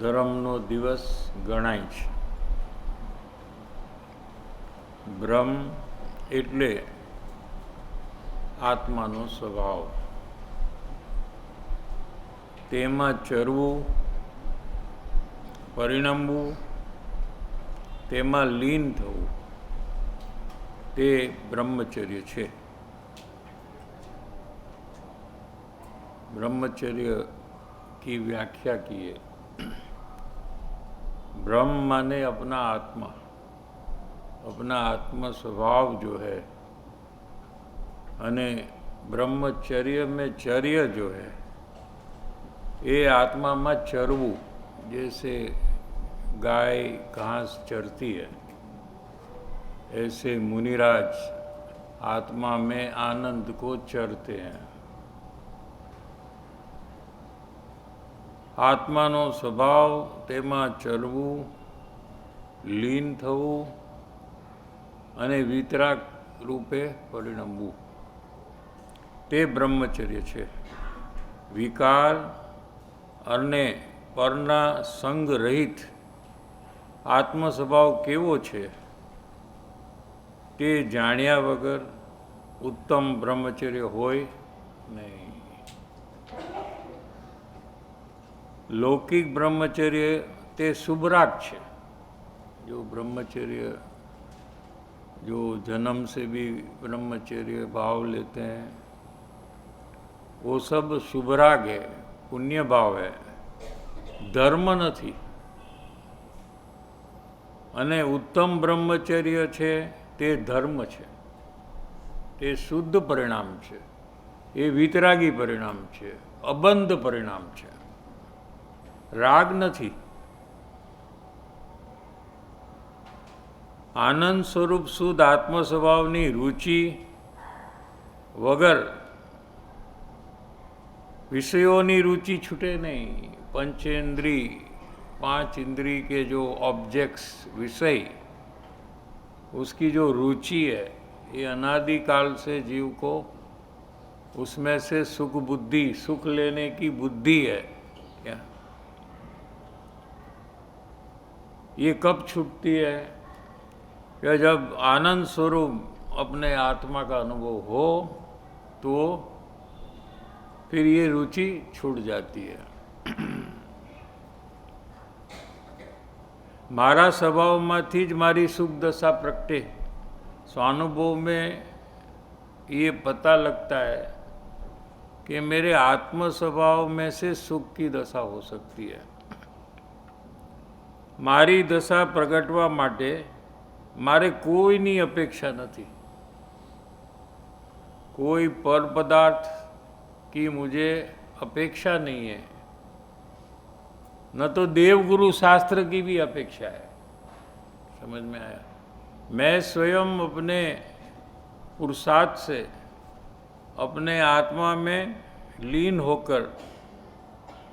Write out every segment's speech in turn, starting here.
ધર્મનો દિવસ ગણાય છે. બ્રહ્મ એટલે આત્માનો સ્વભાવ, તેમાં ચરવું, પરિણમવું, તેમાં લીન થવું, તે બ્રહ્મચર્ય છે. ब्रह्मचर्य की व्याख्या की है. ब्रह्म माने अपना आत्मा, अपना आत्मा स्वभाव जो है, अने ब्रह्मचर्य में चर्य जो है ये आत्मा में चरवू, जैसे गाय घास चरती है ऐसे मुनिराज आत्मा में आनंद को चरते हैं. आत्मानो स्वभाव तेमा चरवू, लीन थवू अने वितराग रूपे परिणमवू, ते ब्रह्मचर्य छे. विकार अने परना संग रहित आत्म स्वभाव केवो छे ते जाण्या वगर उत्तम ब्रह्मचर्य होय नहीं. लौकिक ब्रह्मचर्य ते शुभराग है. जो ब्रह्मचर्य जो जन्म से भी ब्रह्मचर्य भाव लेते हैं वो सब शुभराग है, पुण्य भाव है, धर्म नहीं. अने उत्तम ब्रह्मचर्य छे ते धर्म छे, ते शुद्ध परिणाम छे, ये वितरागी परिणाम छे, अबंध परिणाम छे, राग नहीं. आनंद स्वरूप शुद्ध आत्म स्वभावनी रुचि वगर विषयों रुचि छूटे नहीं. पंचेंद्री, 5 इंद्री के जो ऑब्जेक्ट्स विषय, उसकी जो रुचि है ये अनादिकाल से जीव को उसमें से सुख बुद्धि, सुख लेने की बुद्धि है क्या, ये कब छूटती है कि जब आनंद स्वरूप अपने आत्मा का अनुभव हो तो फिर ये रुचि छूट जाती है. मारा स्वभाव माथी ज मारी सुख दशा प्रगटे. स्वानुभव में ये पता लगता है कि मेरे आत्म स्वभाव में से सुख की दशा हो सकती है. मारी दशा प्रगटवा माटे मारे कोईनी अपेक्षा नहीं. कोई पर पदार्थ की मुझे अपेक्षा नहीं है, न तो देवगुरु शास्त्र की भी अपेक्षा है. समझ में आया? मैं स्वयं अपने पुरुषार्थ से अपने आत्मा में लीन होकर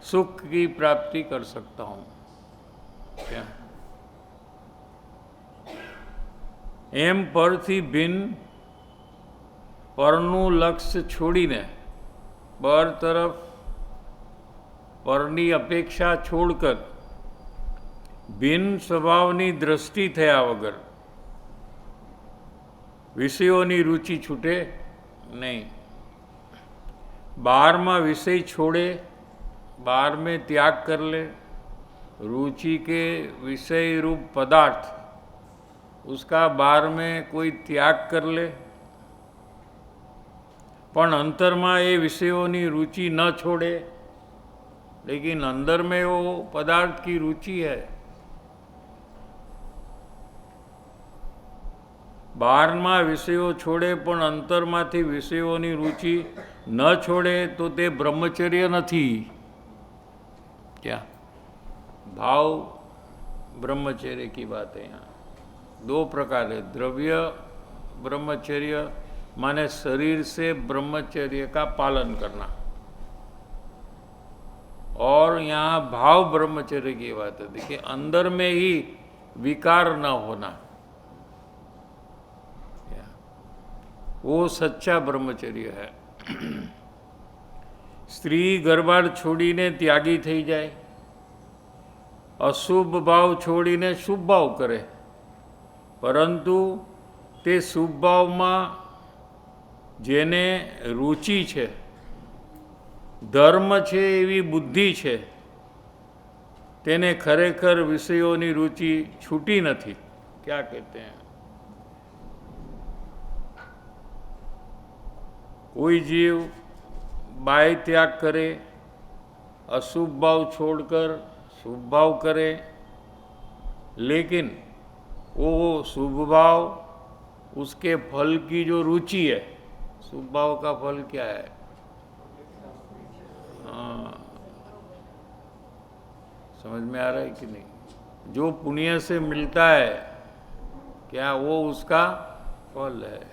सुख की प्राप्ति कर सकता हूँ. क्या एम परथी भिन्न परनु लक्ष्य छोड़ीने पर तरफ परनी अपेक्षा छोड़कर भिन्न स्वभावनी दृष्टि थया वगर विषयोनी रुचि छूटे नहीं. 12 विषय छोड़े, 12 में त्याग कर ले. रुचि के विषय रूप पदार्थ उसका 12 में कोई त्याग कर ले, पण अंतर में ये विषयों की रुचि न छोड़े, लेकिन अंदर में वो पदार्थ की रुचि है. 12 विषयों छोड़े पण अंतर मांथी विषयों की रुचि न छोड़े तो ते ब्रह्मचर्य नहीं. क्या भाव ब्रह्मचर्य की बात है. यहाँ 2 प्रकार है. द्रव्य ब्रह्मचर्य माने शरीर से ब्रह्मचर्य का पालन करना, और यहाँ भाव ब्रह्मचर्य की बात है. देखिए, अंदर में ही विकार न होना, वो सच्चा ब्रह्मचर्य है. स्त्री गर्भाड़ छोड़ीने त्यागी थई जाए અશુભ ભાવ છોડીને શુભ ભાવ કરે, પરંતુ તે શુભ ભાવમાં જેને રુચિ છે, ધર્મ છે, એવી બુદ્ધિ છે, તેને ખરેખર વિષયોની રુચિ છૂટી નથી. क्या कहते हैं? कोई जीव बाह्य त्याग करे, अशुभ भाव छोड़कर शुभ भाव करे, लेकिन वो शुभ भाव उसके फल की जो रुचि है, शुभ भाव का फल क्या है? हाँ, समझ में आ रहा है कि नहीं? जो पुण्य से मिलता है, क्या वो उसका फल है?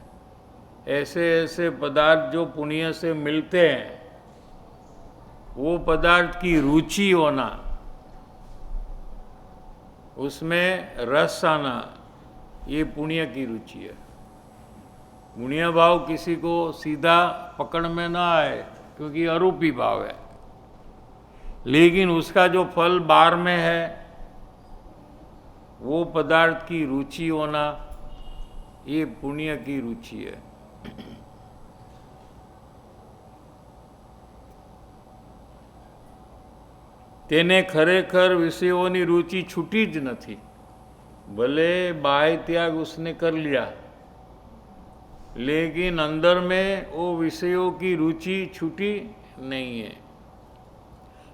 ऐसे ऐसे पदार्थ जो पुण्य से मिलते हैं, वो पदार्थ की रुचि होना, उसमें रस आना, ये पुण्य की रुचि है. पुण्य भाव किसी को सीधा पकड़ में ना आए, क्योंकि अरूपी भाव है, लेकिन उसका जो फल बाहर में है, वो पदार्थ की रुचि होना, ये पुण्य की रुचि है. તેને ખરેખર વિષયોની રુચિ છૂટી જ નથી. ભલે बाह्य त्याग उसने कर लिया, लेकिन अंदर में वो विषयों की रुचि छूटी नहीं है.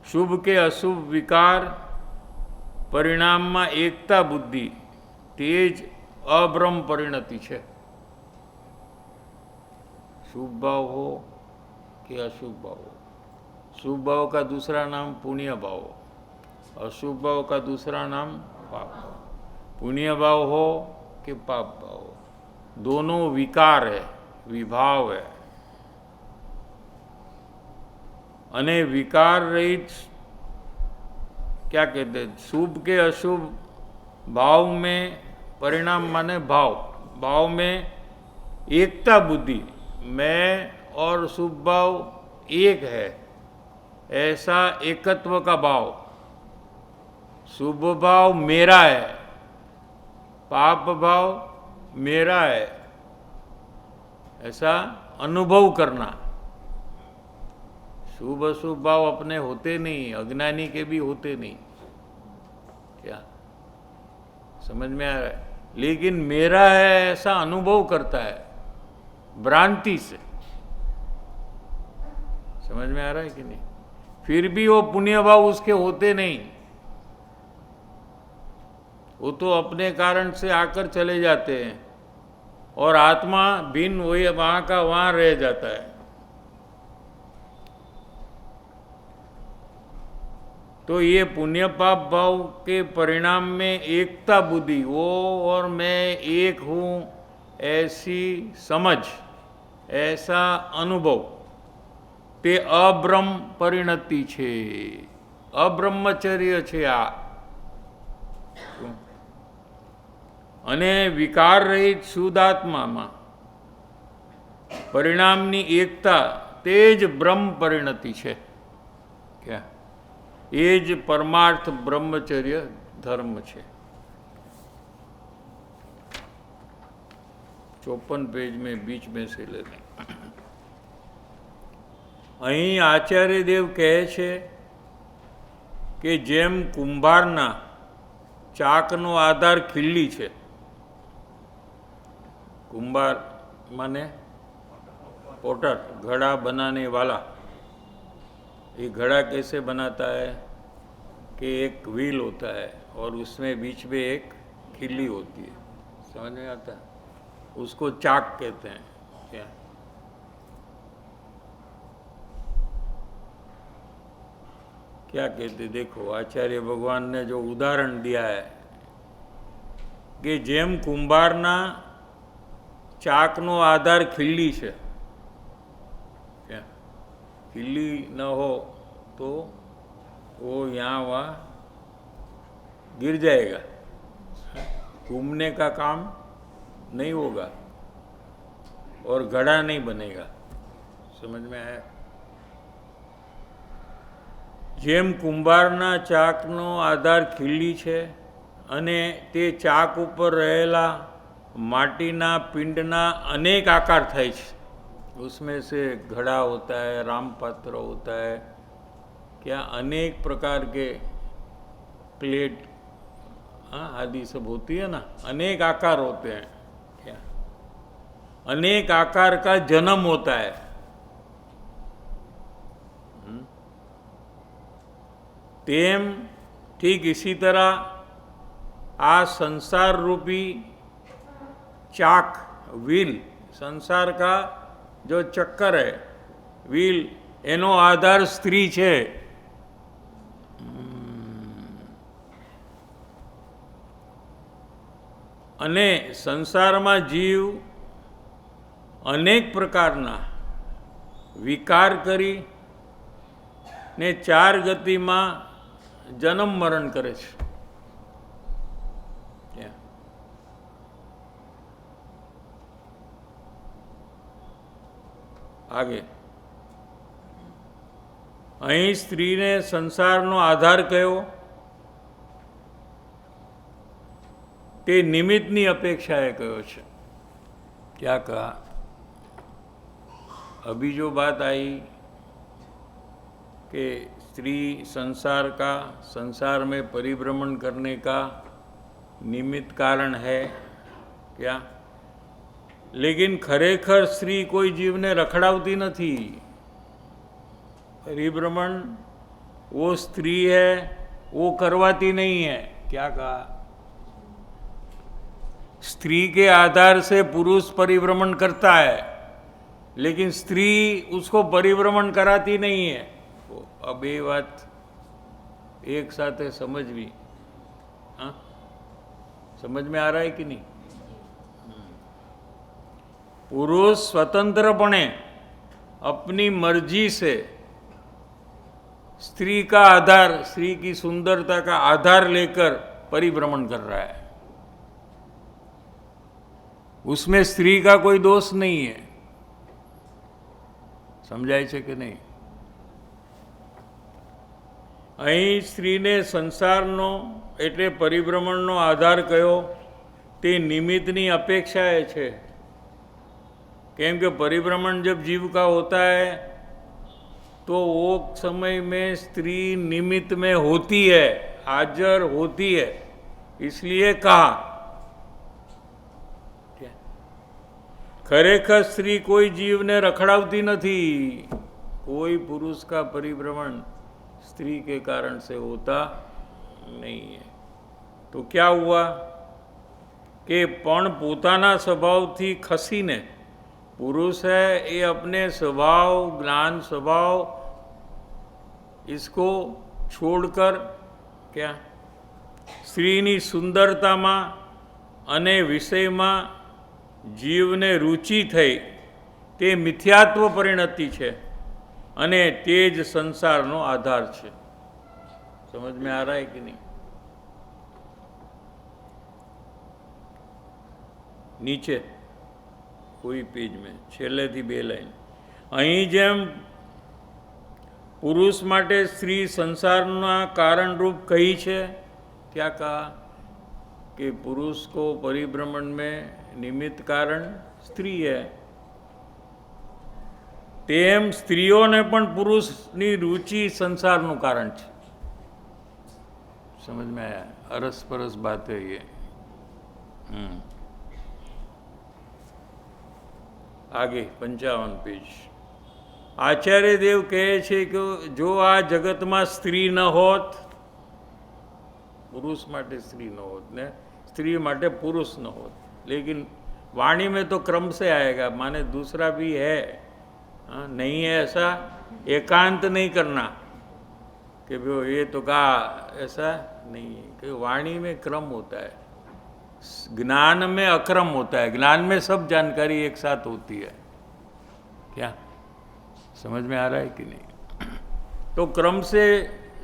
शुभ के अशुभ विकार परिणामમાં એકતા બુદ્ધિ, તે જ અબ્રહ્મ પરિણતિ છે. शुभ भाव हो कि अशुभ भाव हो, शुभ भाव का दूसरा नाम पुण्य भाव, अशुभ भाव का दूसरा नाम पाप भाव. पुण्य भाव हो कि पाप भाव हो, दोनों विकार है, विभाव है. अने विकार रहित, क्या कहते हैं, शुभ के अशुभ भाव में परिणाम माने भाव, भाव में एकता बुद्धि, मैं और शुभ भाव एक है, ऐसा एकत्व का भाव. शुभ भाव मेरा है, पाप भाव मेरा है, ऐसा अनुभव करना. शुभ अशुभ भाव अपने होते नहीं, अज्ञानी के भी होते नहीं. क्या समझ में आ रहा है? लेकिन मेरा है ऐसा अनुभव करता है भ्रांति से. समझ में आ रहा है कि नहीं? फिर भी वो पुण्य भाव उसके होते नहीं, वो तो अपने कारण से आकर चले जाते हैं, और आत्मा भिन्न वही वहाँ का वहाँ रह जाता है. तो ये पुण्य पाप भाव के परिणाम में एकता बुद्धि, वो और मैं एक हूँ, ऐसी समझ, ऐसा अनुभव, તે અબ્રહ્મ પરિણતિ છે, અબ્રહ્મચર્ય છે આ. અને વિકાર રહિત શુદ્ધાત્મામાં પરિણામની એકતા, તે જ બ્રહ્મ પરિણતિ છે. क्या? ये ज परमार्थ ब्रह्मचर्य धर्म છે. 54 पेज में बीच में से लेना. અહીં આચાર્ય દેવ કહે છે કે જેમ કુંભારના ચાકનો આધાર ખીલ્લી છે, कुंभार माने पोटर, घड़ा बनाने वाला. ये घड़ा कैसे बनाता है कि एक व्हील होता है और उसमें बीच में एक खिल्ली होती है. समझ में आता है? उसको चाक कहते हैं. क्या? क्या कहते? देखो, आचार्य भगवान ने जो उदाहरण दिया है कि जेम कुंभारना ચાકનો આધાર ખીલ્લી છે, खिल्ली न हो तो वो यहाँ वहाँ गिर जाएगा, घूमने का काम नहीं होगा और घड़ा नहीं बनेगा. समझ में आया? જેમ કુંભારના ચાકનો આધાર ખીલી છે અને તે ચાક ઉપર રહેલા માટીના પિંડના અનેક આકાર થાય છે. उसमें से घड़ा होता है, रामपात्र होता है, क्या अनेक प्रकार के प्लेट आदि सब होती है ना, अनेक आकार होते हैं. क्या अनेक आकार का जन्म होता है. तेम ठीक इसी तरह आ संसार रूपी चाक व्हील, संसार का जो चक्कर है व्हील, एनो आधार स्त्री है. अने संसार में जीव अनेक प्रकारना विकार करी ने 4 गति में जन्म मरण करे छे. आगे अहीं स्त्री ने संसारनो आधार कहो ते निमित्तनी अपेक्षाए कहो छे. क्या कहा? अभी जो बात आई कि स्त्री संसार का, संसार में परिभ्रमण करने का निमित्त कारण है क्या? लेकिन खरेखर स्त्री कोई जीवने रखड़ावती नहीं. परिभ्रमण वो स्त्री है, वो करवाती नहीं है. क्या कहा? स्त्री के आधार से पुरुष परिभ्रमण करता है, लेकिन स्त्री उसको परिभ्रमण कराती नहीं है. अब ये बात एक साथ समझवी. हाँ, समझ में आ रहा है कि नहीं? पुरुष स्वतंत्रपणे अपनी मर्जी से स्त्री का आधार, स्त्री की सुंदरता का आधार लेकर परिभ्रमण कर रहा है. उसमें स्त्री का कोई दोष नहीं है. समझाय છે કે નહીં? અહીં સ્ત્રીને સંસારનો એટલે પરિભ્રમણનો આધાર કયો તે નિમિત્તની અપેક્ષાએ છે. केम के परिभ्रमण जब जीव का होता है तो वो समय में स्त्री निमित्त में होती है, हाजर होती है, इसलिए कहा. खरेखर स्त्री कोई जीव ने रखड़ावती नहीं. कोई पुरुष का परिभ्रमण स्त्री के कारण से होता नहीं है. तो क्या हुआ कि पण पोताना स्वभाव थी खसीने पुरुष है ये अपने स्वभाव, ज्ञान स्वभाव इसको छोड़कर क्या स्त्रीनी सुंदरता में अने विषय में जीवने रुचि थई ते मिथ्यात्व परिणति है अने तेज संसारनो आधार है. समझ में आ रहा है कि नहीं? नीचे कोई पेज में छेल्ले थी 2 लाइन अहीं जेम पुरुष माटे स्त्री संसारना कारण रूप कही है. क्या कहा कि पुरुष को परिभ्रमण में निमित्त कारण स्त्री है. तेम स्त्रीओने पण पुरुषनी रुचि संसारनु कारण है. समझ में आया? अरस परस बात है ये. आगे 55 पेज आचार्य देव कहे छे कि जो आ जगत में स्त्री न होत, पुरुष माटे स्त्री न होत ने स्त्री माटे पुरुष न होत, लेकिन वाणी में तो क्रम से आएगा, माने दूसरा भी है. नहीं है ऐसा एकांत नहीं करना कि भो ये तो कहा, ऐसा नहीं है कि वाणी में क्रम होता है, ज्ञान में अक्रम होता है. ज्ञान में सब जानकारी एक साथ होती है. क्या समझ में आ रहा है कि नहीं? तो क्रम से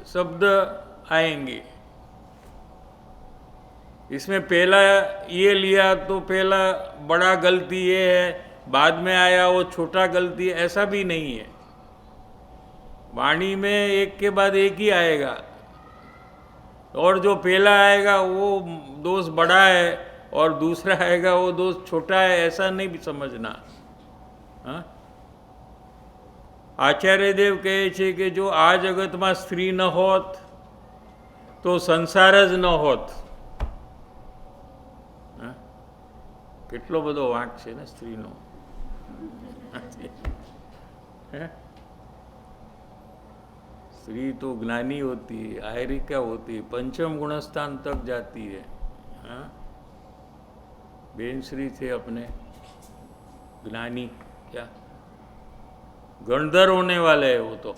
शब्द आएंगे. इसमें पहला ये लिया तो पहला बड़ा गलती ये है, बाद में आया वो छोटा गलती, ऐसा भी नहीं है. वाणी में एक के बाद एक ही आएगा, और जो पहला आएगा वो दोष बड़ा है और दूसरा आएगा वो दोष छोटा है, ऐसा नहीं भी समझना। हाँ, आचार्य देव કહે છે કે જો આ જગતમાં સ્ત્રી ન હોત તો સંસાર જ ન હોત. હા? કેટલો બધો વાંક છે ને સ્ત્રીનો. स्त्री तो ज्ञानी होती है, आयरिका होती है, पंचम गुणस्थान तक जाती है. हाँ? बेन श्री थे अपने ज्ञानी, क्या गणधर होने वाले हैं वो तो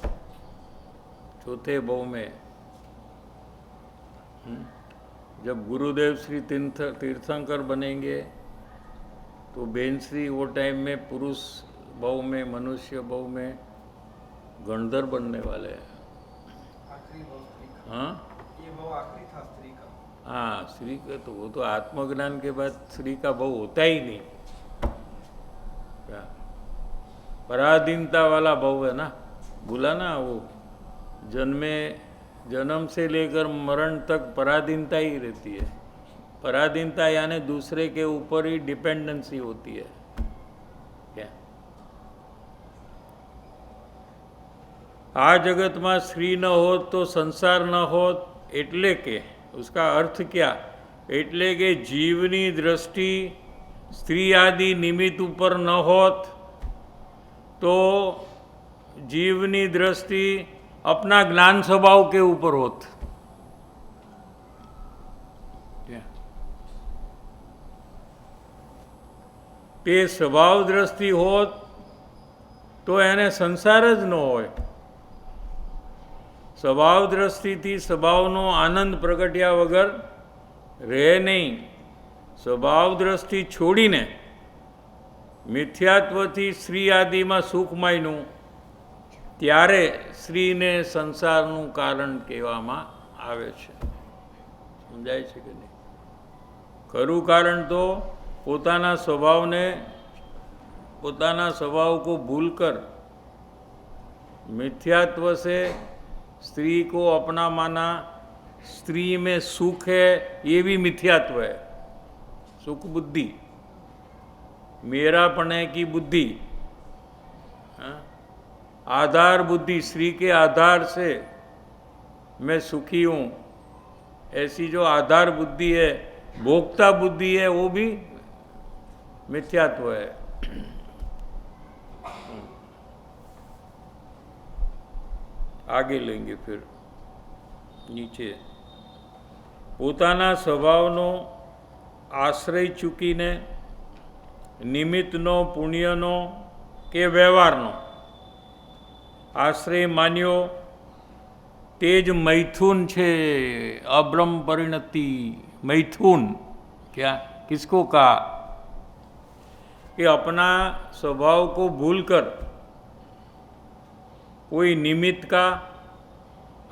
चौथे बहु में. जब गुरुदेव श्री तीर्थंकर बनेंगे तो बेन श्री वो टाइम में पुरुष बहु में, मनुष्य बहु में गणधर बनने वाले हैं. हाँ, ये बहु आखिरी था स्त्री का. हाँ, स्त्री का तो वो तो आत्मज्ञान के बाद स्त्री का बहु होता ही नहीं. क्या पराधीनता वाला बहु है ना, बोला ना वो जन्म से लेकर मरण तक पराधीनता ही रहती है. पराधीनता यानी दूसरे के ऊपर ही डिपेंडेंसी होती है. क्या आ जगत में स्त्री न होत तो संसार न होत, एटले के उसका अर्थ क्या? एटले के जीवनी दृष्टि स्त्री आदि निमित्त ऊपर न होत तो जीवनी दृष्टि अपना ज्ञान स्वभाव के ऊपर होत. ते स्वभाव दृष्टि होत तो એને સંસાર જ ન હોય. સ્વભાવ દ્રષ્ટિથી સ્વભાવનો આનંદ પ્રગટ્યા વગર રહે નહીં. સ્વભાવ દ્રષ્ટિ છોડીને મિથ્યાત્વથી સ્ત્રી આદિમાં સુખમયનું, ત્યારે સ્ત્રીને સંસારનું કારણ કહેવામાં આવે છે. સમજાય છે કે નહીં? ખરું કારણ તો પોતાના स्वभाव को भूलकर मिथ्यात्व से स्त्री को अपना माना. स्त्री में सुख है, ये भी मिथ्यात्व है. सुख बुद्धि, मेरापने की बुद्धि, आधार बुद्धि, स्त्री के आधार से मैं सुखी हूँ, ऐसी जो आधार बुद्धि है, भोक्ता बुद्धि है, वो भी मिथ्यात्व है. आगे लेंगे फिर नीचे. પોતાના સ્વભાવનો આશ્રય ચૂકીને નિમિત્તનો, પુણ્યનો કે વ્યવહારનો આશ્રય માન્યો તે જ मैथुन છે. अब्रह्म परिणति मैथुन क्या किसको कहा? कि अपना स्वभाव को भूलकर कोई निमित्त का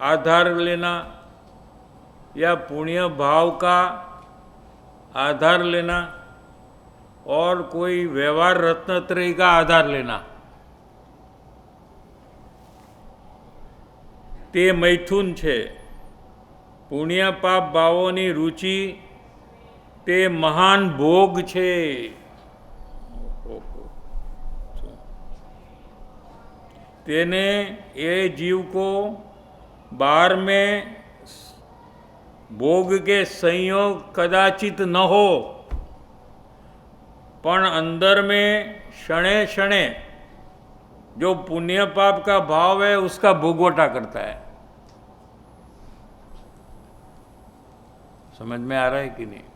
आधार लेना या पुण्य भाव का आधार लेना और कोई व्यवहार रत्नत्रय का आधार लेना, ते मैथुन छे. पुण्य पाप भावोनी रुचि ते महान भोग छे. तेने ये जीव को बाहर में भोग के संयोग कदाचित न हो, पण अंदर में क्षणे क्षणे जो पुण्य पाप का भाव है उसका भोगवटा करता है. समझ में आ रहा है कि नहीं?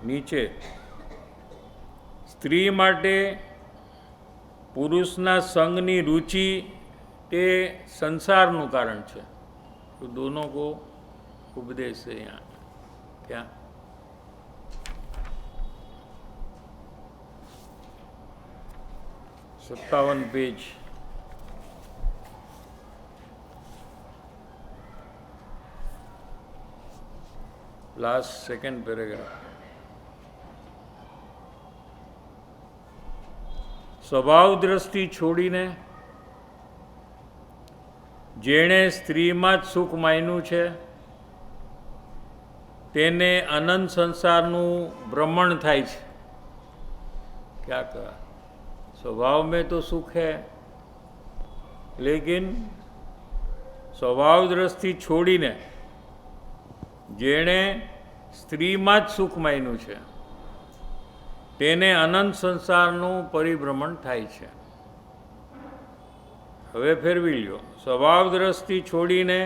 નીચે સ્ત્રી માટે પુરુષના સંગની रुचि તે સંસારનું કારણ છે. तो दोनों को उपदेश है यहाँ. क्या 57 पेज. Last second paragraph. સ્વભાવ દ્રષ્ટિ છોડીને જેણે સ્ત્રીમાં જ સુખ માન્યું છે તેને અનંત સંસારનું ભ્રમણ થાય છે. क्या कहा? स्वभाव में तो सुख है, लेकिन स्वभाव दृष्टि छोड़ीने जेणे स्त्रीમાં જ સુખ માન્યું છે તેને અનંત સંસારનું પરિભ્રમણ થાય છે. હવે ફેરવી લ્યો. સ્વભાવ દ્રષ્ટિ છોડીને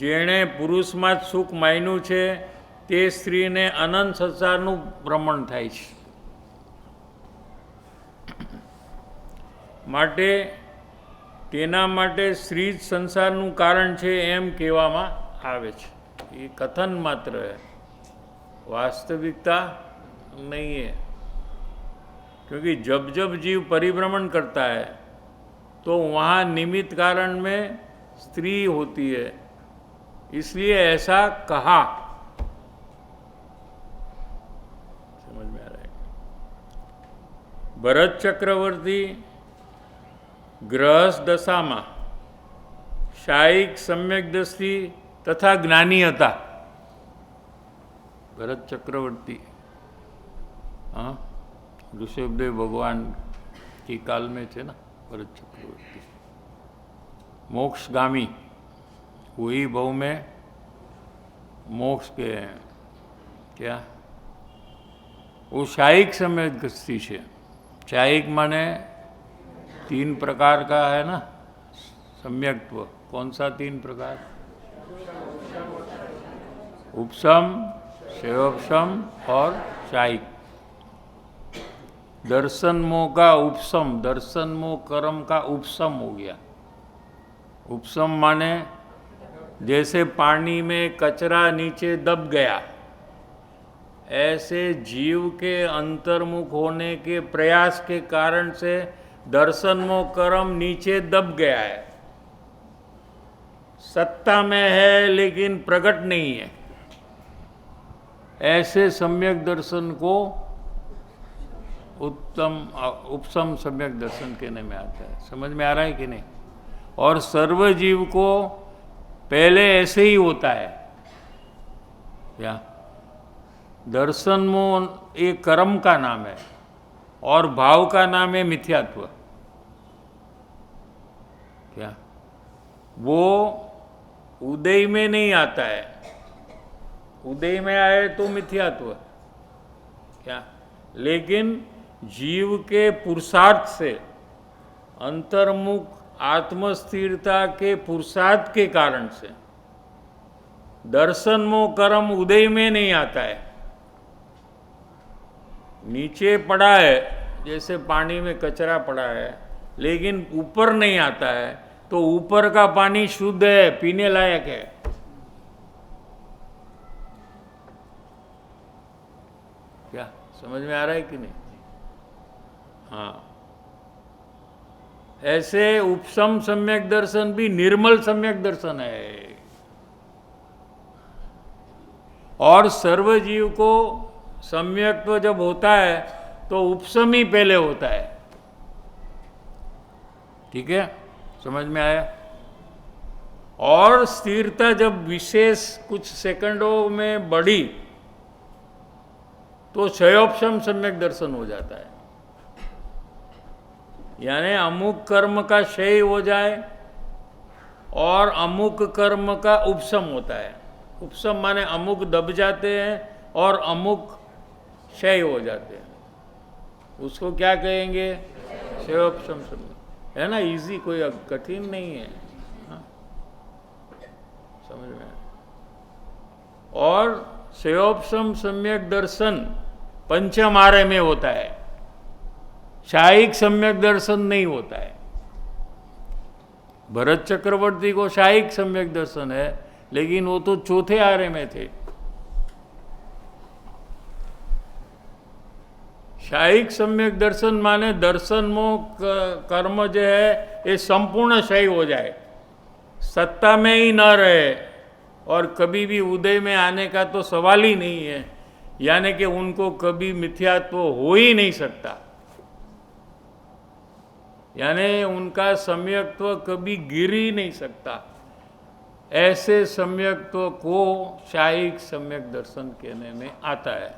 જેણે પુરુષમાં જ સુખ માન્યું છે તે સ્ત્રીને અનંત સંસારનું ભ્રમણ થાય છે. માટે તેના માટે સ્ત્રી જ સંસારનું કારણ છે એમ કહેવામાં આવે છે. ये कथन मात्र है, वास्तविकता नहीं है. क्योंकि जब जब जीव परिभ्रमण करता है तो वहाँ निमित्त कारण में स्त्री होती है, इसलिए ऐसा कहा. समझ में आ रहा है? भरत चक्रवर्ती गृहस्थ दशाમાં શાયિક સમ્યક દ્રષ્ટિ तथा ज्ञानी હતા. भरत चक्रवर्ती, हाँ, ऋषभदेव भगवान की काल में थे ना भरत चक्रवर्ती. मोक्षगामी, वही भव में मोक्ष के हैं. क्या वो शायिक सम्यक दृष्टि है. शायिक माने 3 प्रकार का है ना सम्यक्त्व. कौन सा 3 प्रकार? उपसम, शयोपशम और शायिक. दर्शन मोह का उपसम, दर्शन मोह कर्म का उपसम हो गया. उपसम माने जैसे पानी में कचरा नीचे दब गया, ऐसे जीव के अंतर्मुख होने के प्रयास के कारण से दर्शन मोह कर्म नीचे दब गया है. सत्ता में है लेकिन प्रकट नहीं है. ऐसे सम्यक दर्शन को उत्तम उपसम सम्यक दर्शन कहने में आता है. समझ में आ रहा है कि नहीं? और सर्व जीव को पहले ऐसे ही होता है. क्या दर्शन मोह एक कर्म का नाम है और भाव का नाम है मिथ्यात्व. क्या वो उदय में नहीं आता है. उदय में आए तो मिथ्यात्व. क्या लेकिन जीव के पुरुषार्थ से, अंतर्मुख आत्मस्थिरता के पुरुषार्थ के कारण से दर्शन मोह कर्म उदय में नहीं आता है. नीचे पड़ा है जैसे पानी में कचरा पड़ा है, लेकिन ऊपर नहीं आता है, तो ऊपर का पानी शुद्ध है, पीने लायक है. क्या समझ में आ रहा है कि नहीं? हाँ, ऐसे उपसम सम्यक दर्शन भी निर्मल सम्यक दर्शन है. और सर्वजीव को सम्यक्त्व जब होता है तो उपसम ही पहले होता है. ठीक है, समझ में आया? और स्थिरता जब विशेष कुछ सेकंडों में बढ़ी तो क्षयोपशम सम्यक दर्शन हो जाता है. यानी अमुक कर्म का क्षय हो जाए और अमुक कर्म का उपशम होता है. उपशम माने अमुक दब जाते हैं और अमुक क्षय हो जाते हैं. उसको क्या कहेंगे? क्षयोपशम सम्यक. है ना, इजी, कोई कठिन नहीं है. हाँ? समझ में आया? और क्षयोपशम सम्यक दर्शन पंचम आर्य में होता है. शायिक सम्यक दर्शन नहीं होता है. भरत चक्रवर्ती को शायिक सम्यक दर्शन है, लेकिन वो तो चौथे आर्य में थे. शायिक सम्यक दर्शन माने दर्शन मोह कर्म जो है ये संपूर्ण क्षय हो जाए, सत्ता में ही न रहे और कभी भी उदय में आने का तो सवाल ही नहीं है. यानी कि उनको कभी मिथ्यात्व हो ही नहीं सकता. यानी उनका सम्यक्त्व कभी गिर ही नहीं सकता। ऐसे सम्यक्त्व को शायिक सम्यक दर्शन कहने में आता है।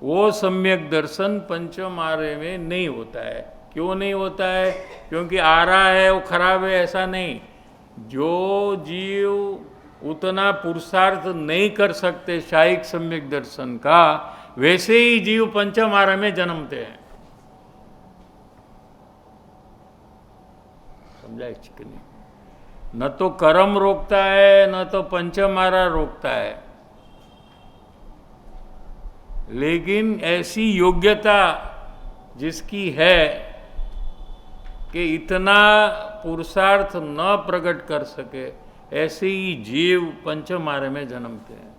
वो सम्यक दर्शन पंचम आर्य में नहीं होता है। क्यों नहीं होता है? क्योंकि आ रहा है वो खराब है ऐसा नहीं। जो जीव उतना पुरुषार्थ नहीं कर सकते शायिक सम्यक दर्शन का, वैसे ही जीव पंचम आर्य में जन्मते हैं। समझा कि नहीं? न तो कर्म रोकता है, न तो पंचम आर्य रोकता है, लेकिन ऐसी योग्यता जिसकी है कि इतना पुरुषार्थ न प्रकट कर सके, ऐसे ही जीव पंचम आर्य में जन्मते हैं।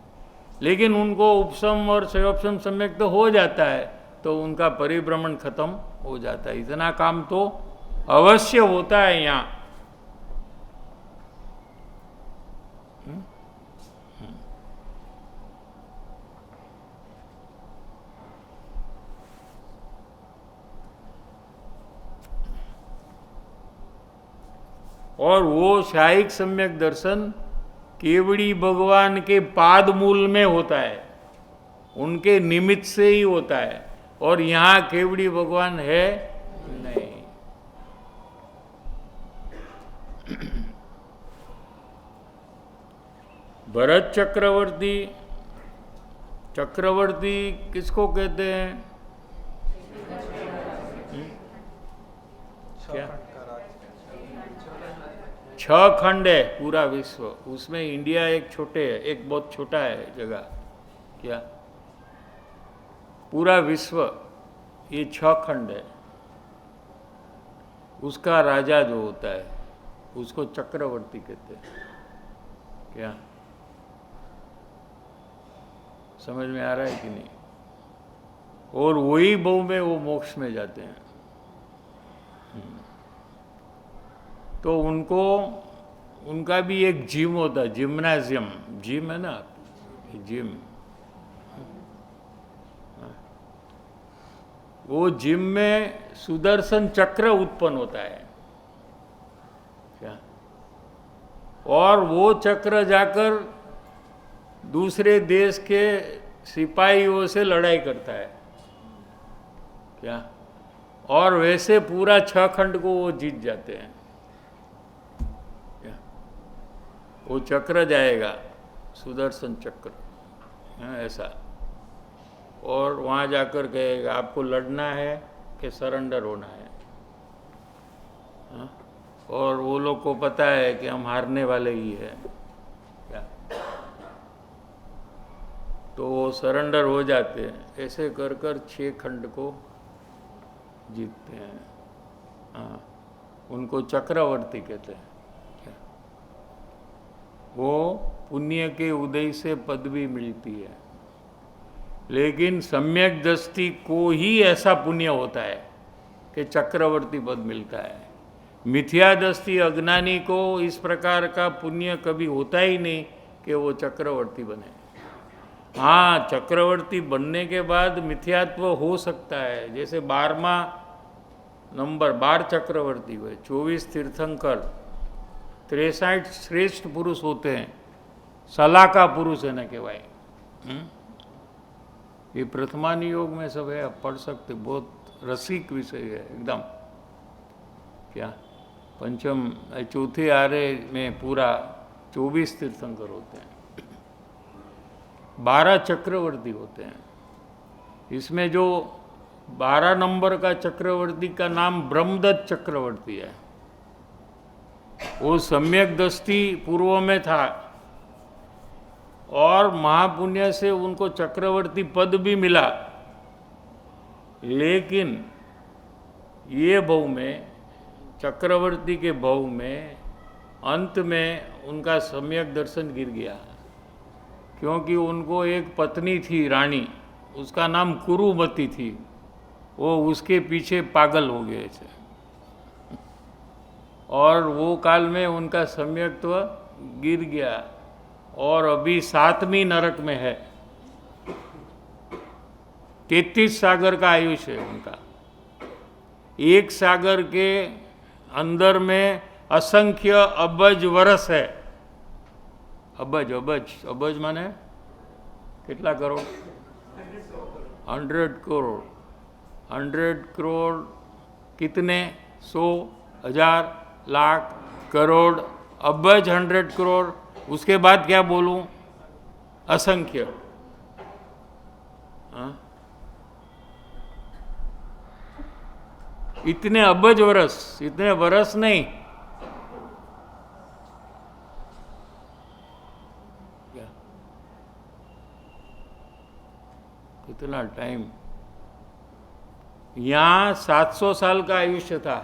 लेकिन उनको उपशम और क्षयोपशम सम्यक तो हो जाता है, तो उनका परिभ्रमण खत्म हो जाता है। इतना काम तो अवश्य होता है यहाँ। और वो शायिक सम्यक दर्शन केवड़ी भगवान के पाद मूल में होता है, उनके निमित्त से ही होता है। और यहाँ केवड़ी भगवान है नहीं। भरत चक्रवर्ती, चक्रवर्ती किसको कहते हैं? क्या? 6 खंड है पूरा विश्व, उसमें इंडिया एक छोटे है, एक बहुत छोटा है जगह। क्या? पूरा विश्व ये 6 खंड है। उसका राजा जो होता है उसको चक्रवर्ती कहते हैं। क्या समझ में आ रहा है कि नहीं? और वही बहु में वो मोक्ष में जाते हैं। तो उनको, उनका भी एक जिम होता है, जिम्नाजियम, जिम है ना, जिम। वो जिम में सुदर्शन चक्र उत्पन्न होता है। क्या? और वो चक्र जाकर दूसरे देश के सिपाहियों से लड़ाई करता है। क्या? और वैसे पूरा 6 खंड को वो जीत जाते हैं। वो चक्र जाएगा, सुदर्शन चक्र, ऐसा। और वहाँ जाकर कहेगा आपको लड़ना है कि सरेंडर होना है। और वो लोग को पता है कि हम हारने वाले ही हैं। क्या? तो वो सरेंडर हो जाते हैं। ऐसे कर कर 6 खंड को जीतते हैं। हाँ, उनको चक्रवर्ती कहते हैं। वो पुण्य के उदय से पदवी मिलती है। लेकिन सम्यक दृष्टि को ही ऐसा पुण्य होता है कि चक्रवर्ती पद मिलता है। मिथ्या दृष्टि अज्ञानी को इस प्रकार का पुण्य कभी होता ही नहीं कि वो चक्रवर्ती बने। हाँ, चक्रवर्ती बनने के बाद मिथ्यात्व हो सकता है। जैसे 12वां नंबर 12 चक्रवर्ती हुए, 24 तीर्थंकर, 63 श्रेष्ठ पुरुष होते हैं, सलाका पुरुष है न केवाय। ये प्रथमानी योग में सब है, आप पढ़ सकते, बहुत रसिक विषय है एकदम। क्या? पंचम चौथे आर्य में पूरा 24 तीर्थंकर होते हैं, 12 चक्रवर्ती होते हैं। इसमें जो 12 नंबर का चक्रवर्ती का नाम ब्रह्मदत्त चक्रवर्ती है। वो सम्यक दृष्टि पूर्व में था और महापुण्य से उनको चक्रवर्ती पद भी मिला। लेकिन ये बहु में, चक्रवर्ती के बहु में अंत में उनका सम्यक दर्शन गिर गया, क्योंकि उनको एक पत्नी थी रानी, उसका नाम कुरुमती थी। वो उसके पीछे पागल हो गए थे और वो काल में उनका सम्यक्त्व गिर गया और अभी 7वीं नरक में है। 33 सागर का आयुष्य है उनका। एक सागर के अंदर में असंख्य अबज वर्ष है। अबज अबज अबज माने कितना करोड़? 100 करोड़। 100 करोड़ कितने? 100, 1000, लाख, करोड़, अबज 100 करोड़। उसके बाद क्या बोलूं? असंख्य। हाँ? इतने अबज वर्ष, इतने वर्ष नहीं, क्या कितना टाइम? यहां 700 साल का आयुष्य था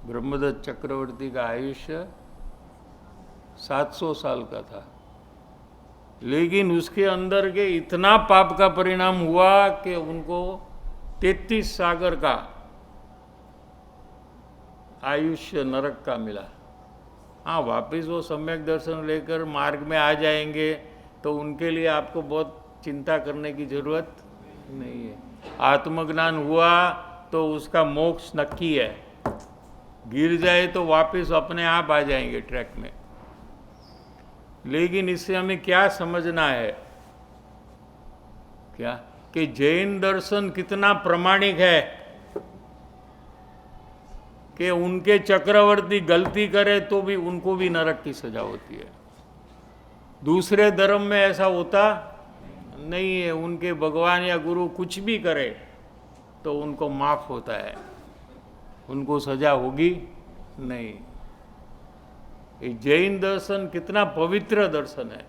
ब्रह्मदत्त चक्रवर्ती का आयुष्य 700 साल का था, लेकिन उसके अंदर के इतना पाप का परिणाम हुआ कि उनको 33 सागर का आयुष्य नरक का मिला। हाँ, वापस वो सम्यक दर्शन लेकर मार्ग में आ जाएंगे तो उनके लिए आपको बहुत चिंता करने की जरूरत नहीं है। आत्मज्ञान हुआ तो उसका मोक्ष नक्की है। गिर जाए तो वापस अपने आप आ जाएंगे ट्रैक में। लेकिन इससे हमें क्या समझना है? क्या कि जैन दर्शन कितना प्रामाणिक है कि उनके चक्रवर्ती गलती करे तो भी उनको भी नरक की सजा होती है। दूसरे धर्म में ऐसा होता नहीं है। उनके भगवान या गुरु कुछ भी करे तो उनको माफ होता है, उनको सजा होगी नहीं। ये जैन दर्शन कितना पवित्र दर्शन है।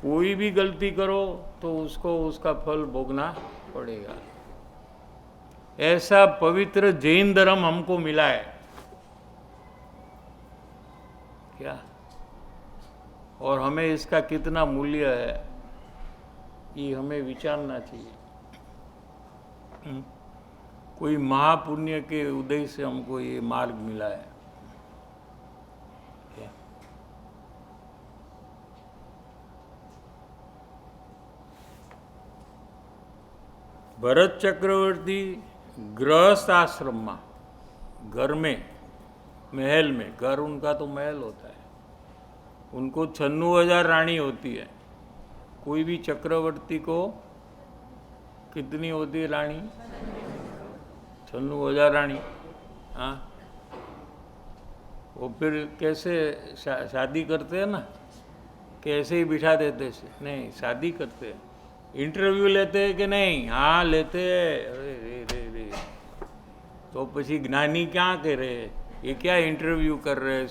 कोई भी गलती करो तो उसको उसका फल भोगना पड़ेगा। ऐसा पवित्र जैन धर्म हमको मिला है क्या? और हमें इसका कितना मूल्य है ये हमें विचारना चाहिए। कोई महापुण्य के उदय से हमको ये मार्ग मिला है। भरत चक्रवर्ती गृहस्थ आश्रम में, घर में, महल में, घर उनका तो महल होता है, उनको 96,000 रानी होती है। कोई भी चक्रवर्ती को कितनी होती है रानी? 96,000 रानी। हाँ, वो फिर कैसे शादी करते हैं ना, कैसे ही बिठा देते से नहीं, शादी करते हैं। इंटरव्यू लेते हैं कि नहीं? हाँ लेते हैं। अरे रे रे रे, तो પછી ज्ञानी क्या कह रहे हैं? ये क्या इंटरव्यू कर रहे हैं?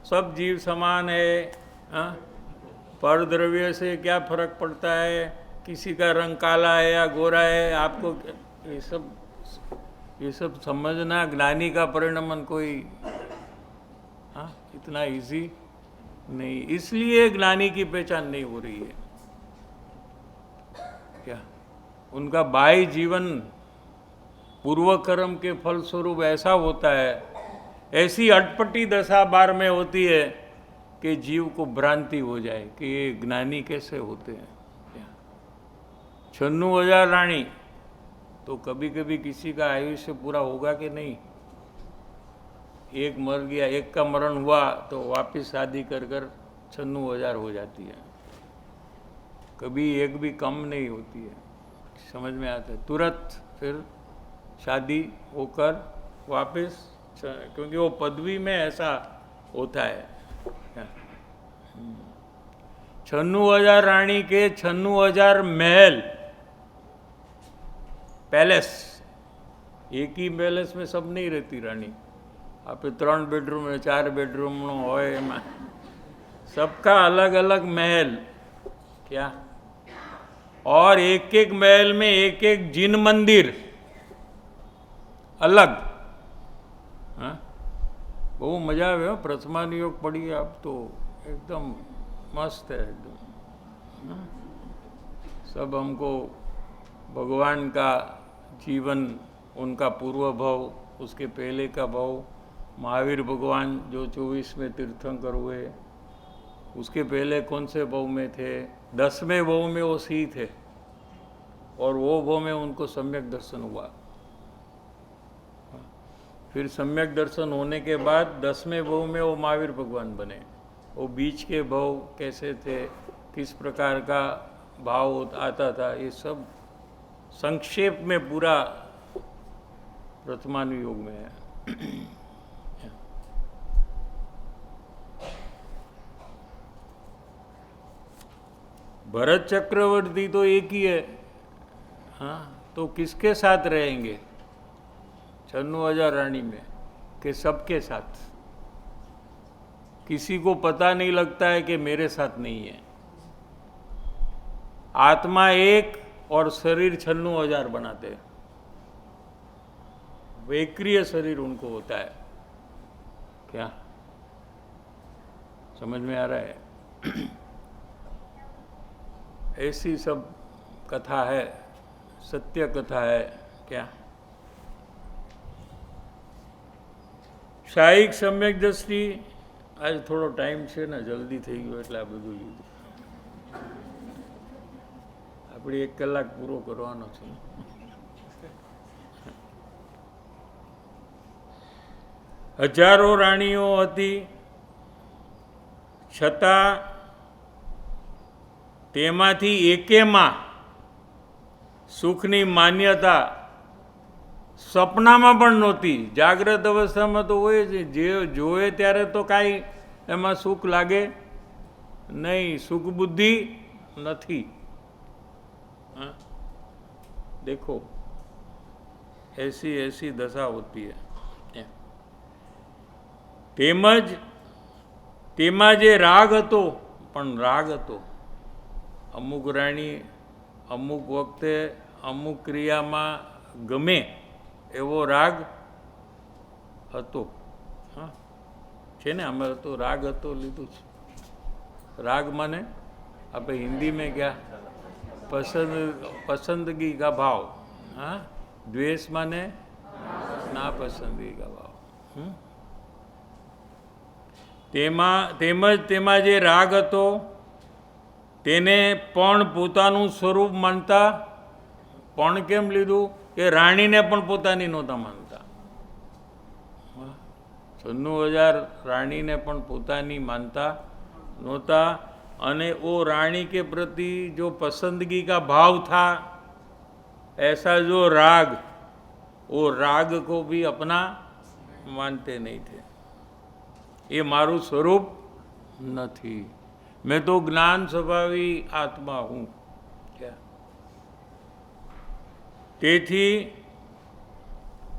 सब जीव समान है। हाँ, पर द्रव्य से क्या फर्क पड़ता है? किसी का रंग काला है या गोरा है, आपको ये सब समझना ज्ञानी का परिणमन कोई हाँ इतना इजी नहीं। इसलिए ज्ञानी की पहचान नहीं हो रही है क्या? उनका बाह्य जीवन पूर्व कर्म के फलस्वरूप ऐसा होता है, ऐसी अटपटी दशा बार में होती है कि जीव को भ्रांति हो जाए कि ये ज्ञानी कैसे होते हैं। 96,000 रानी, तो कभी कभी किसी का आयुष्य पूरा होगा कि नहीं? एक मर गया, एक का मरण हुआ तो वापस शादी कर 96,000 हो जाती है। कभी एक भी कम नहीं होती है। समझ में आता है? तुरंत फिर शादी होकर वापस, क्योंकि वो पदवी में ऐसा होता है। 96,000 रानी के 96,000 महल, पैलेस। एक ही पैलेस में सब नहीं रहती रानी। आप 3 बेडरूम है, 4 बेडरूम होए, सबका अलग अलग महल क्या? और एक एक महल में एक एक जिन मंदिर अलग। हाँ, બહુ મજા આવે હો। પ્રથમાની योग पढ़िए आप तो एकदम मस्त है एकदम। हाँ? सब हमको भगवान का जीवन, उनका पूर्व भव, उसके पहले का भव, महावीर भगवान जो 24 में तीर्थंकर हुए, उसके पहले कौन से भव में थे? 10वें भव में वो सी थे। और वो भव में उनको सम्यक दर्शन हुआ। फिर सम्यक दर्शन होने के बाद 10वें भव में वो महावीर भगवान बने। वो बीच के भव कैसे थे, किस प्रकार का भाव आता था, ये सब संक्षेप में पूरा प्रथमानुयोग में है। भरत चक्रवर्ती तो एक ही है, हाँ, तो किसके साथ रहेंगे 96,000 रानी में कि सबके साथ? किसी को पता नहीं लगता है कि मेरे साथ नहीं है। आत्मा एक और शरीर 96,000 बनाते हैं, वैक्रिय शरीर उनको होता है। क्या समझ में आ रहा है? ऐसी सब कथा है, सत्य कथा है। क्या શાહિક સમ્યક દ્રષ્ટિ आज થોડો ટાઈમ છે ને, જલ્દી થઈ ગયો એટલે આ બધું લીધું. આપણે 1 કલાક પૂરો કરવાનો છે. હજારો રાણીઓ હતી, છતાં તેમાંથી એકેમાં સુખની માન્યતા સપનામાં પણ નહોતી. જાગ્રત અવસ્થામાં તો હોય જ, જે જોવે ત્યારે તો કાંઈ એમાં સુખ લાગે नहीं, सुख बुद्धि नहीं। हाँ? देखो ऐसी ऐसी दशा होती है। तेमज तेमा जे राग हतो, पण राग हतो। अमुक राणी अमुक वखते अमुक क्रिया में गमे एवो राग हतो। हाँ छे ने, अमे तो राग हतो लीधुं छे। राग माने आप हिंदी में क्या, पसंदगी का भाव। हाँ, द्वेष माने नापसंदगी का भाव। तेमा जे राग हतो तेने पण पोतानुं स्वरूप मानता। पण केम लीधुं के राणी ने पण पोतानी नहोता मानता। 96,000 राणी ने पण पोतानी मानता नहोता। अने वो रानी के प्रति जो पसंदगी का भाव था, ऐसा जो राग, वो राग को भी अपना मानते नहीं थे। ये मारू स्वरूप नहीं, मैं तो ज्ञान स्वभावी आत्मा हूँ। क्या तेथी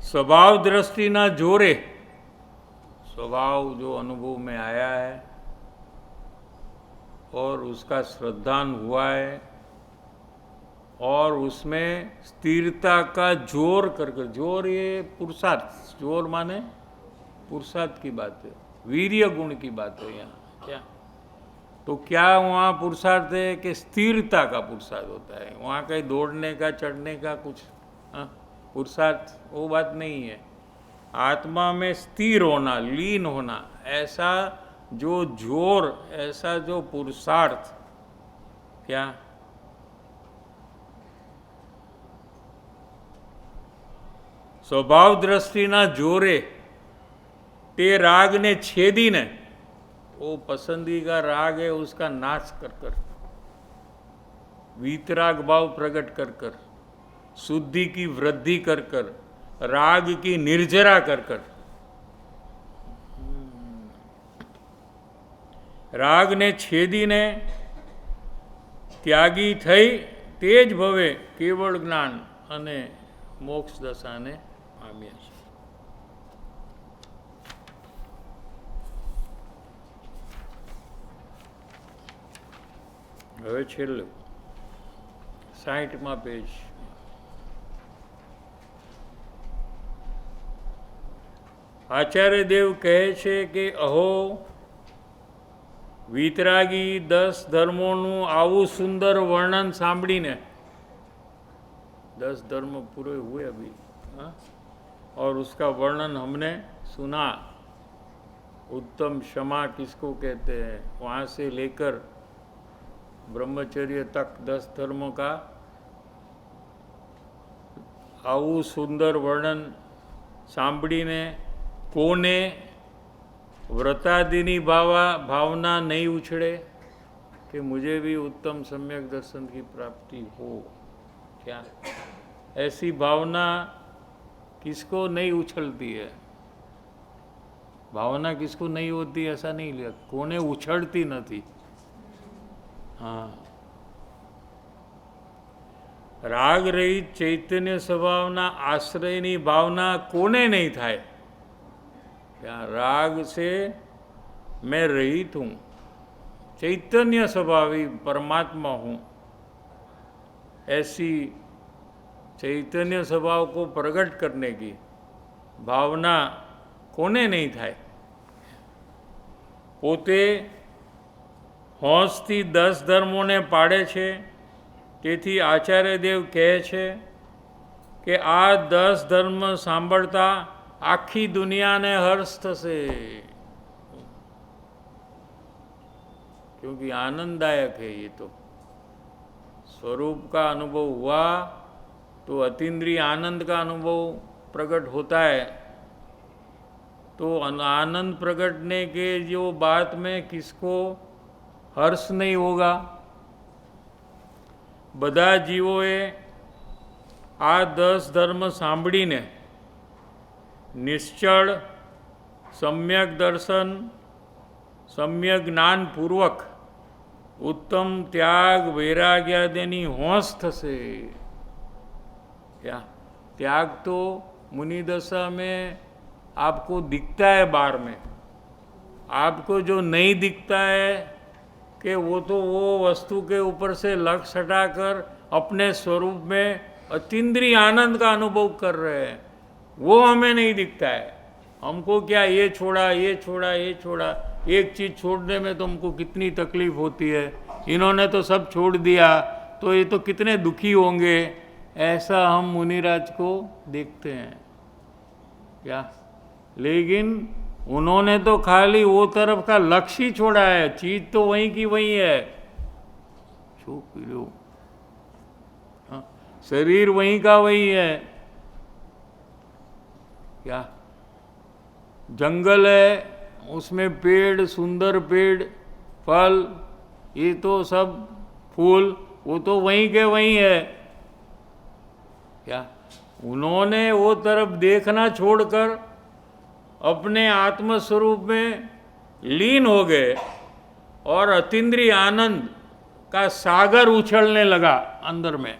स्वभाव दृष्टि ना जोरे, स्वभाव जो अनुभव में आया है और उसका श्रद्धान हुआ है और उसमें स्थिरता का जोर कर, जोर ये पुरुषार्थ, जोर माने पुरुषार्थ की बात है, वीर्य गुण की बात है यहाँ। क्या तो क्या वहाँ पुरुषार्थ है कि स्थिरता का पुरुषार्थ होता है। वहाँ कहीं दौड़ने का चढ़ने का कुछ पुरुषार्थ वो बात नहीं है। आत्मा में स्थिर होना, लीन होना, ऐसा जो जोर, ऐसा जो पुरुषार्थ, क्या स्वभाव दृष्टि ना जोरे ते राग ने छेदी ने, वो पसंदी का राग है उसका नाश कर कर, वीतराग भाव प्रकट कर कर, शुद्धि की वृद्धि कर कर, राग की निर्जरा कर कर, राग ने छेदी ने त्यागी थई तेज भवे केवल ज्ञान अने मोक्ष दशा ने पाम्या छे। हवे छेल्लुं 60 पेज। आचार्य देव कहे छे कि अहो वीतरागी 10 धर्मों आवु सुंदर वर्णन सांभळीने, 10 धर्म पूरे हुए अभी, हाँ? और उसका वर्णन हमने सुना। उत्तम क्षमा किसको कहते हैं, वहाँ से लेकर ब्रह्मचर्य तक 10 धर्मों का આવું સુંદર વર્ણન સાંભળીને કોને व्रतादिनी भावना नहीं उछड़े कि मुझे भी उत्तम सम्यक दर्शन की प्राप्ति हो? क्या ऐसी भावना किसको नहीं उछलती है? भावना किसको नहीं होती ऐसा नहीं लिया, कोने उछड़ती नहीं। हाँ, राग रहित चैतन्य स्वभावना आश्रयनी भावना कोने नहीं थाय? क्या राग से मैं रहित हूँ, चैतन्य स्वभावी परमात्मा हूँ, ऐसी चैतन्य स्वभाव को प्रकट करने की भावना कोने नहीं थाय? पोते होंशथी 10 धर्मोने पाड़े छे, तेथी आचार्य देव कहे छे कि आ 10 धर्म सांभळता आखी दुनिया ने हर्ष थशे, क्योंकि आनंददायक है। ये तो स्वरूप का अनुभव हुआ तो अतीन्द्रिय आनंद का अनुभव प्रकट होता है। तो आनंद प्रकटने के जो बात में किसको हर्ष नहीं होगा? બધા જીવોએ આ 10 ધર્મ સાંભળીને નિશ્ચળ સમ્યક દર્શન, સમ્યક જ્ઞાનપૂર્વક उत्तम त्याग वैराग्यादिनी होंश थशे। क्या त्याग तो मुनि दशा में आपको दिखता है बाहर में, आपको जो नहीं दिखता है कि वो तो वो वस्तु के ऊपर से लक्ष्य हटाकर अपने स्वरूप में अतीन्द्रिय आनंद का अनुभव कर रहे हैं, वो हमें नहीं दिखता है। हमको क्या ये छोड़ा, ये छोड़ा, ये छोड़ा, एक चीज़ छोड़ने में तो हमको कितनी तकलीफ होती है, इन्होंने तो सब छोड़ दिया तो ये तो कितने दुखी होंगे, ऐसा हम मुनिराज को देखते हैं। क्या लेकिन उन्होंने तो खाली वो तरफ का लक्ष्य ही छोड़ा है, चीज तो वहीं की वहीं है। हाँ, शरीर वहीं का वहीं है। क्या जंगल है, उसमें पेड़, सुंदर पेड़, फल, ये तो सब फूल, वो तो वहीं के वहीं है। क्या उन्होंने वो तरफ देखना छोड़कर अपने आत्म स्वरूप में लीन हो गए और अतीन्द्रिय आनंद का सागर उछलने लगा अंदर में।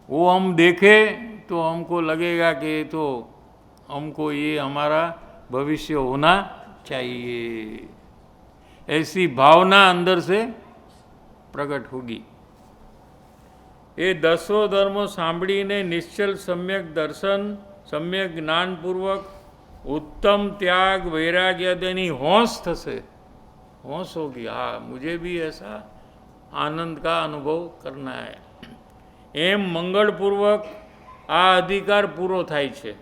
वो हम देखें तो हमको लगेगा कि तो हमको ये हमारा भविष्य होना चाहिए, ऐसी भावना अंदर से प्रकट होगी। ये 10 धर्मों सांभळीने निश्चल सम्यक दर्शन, सम्यक ज्ञानपूर्वक उत्तम त्याग वैराग्यादिनी होंश थशे। होंश होगी, हाँ मुझे भी ऐसा आनंद का अनुभव करना है, एम मंगलपूर्वक आ अधिकार पूरो थाय छे।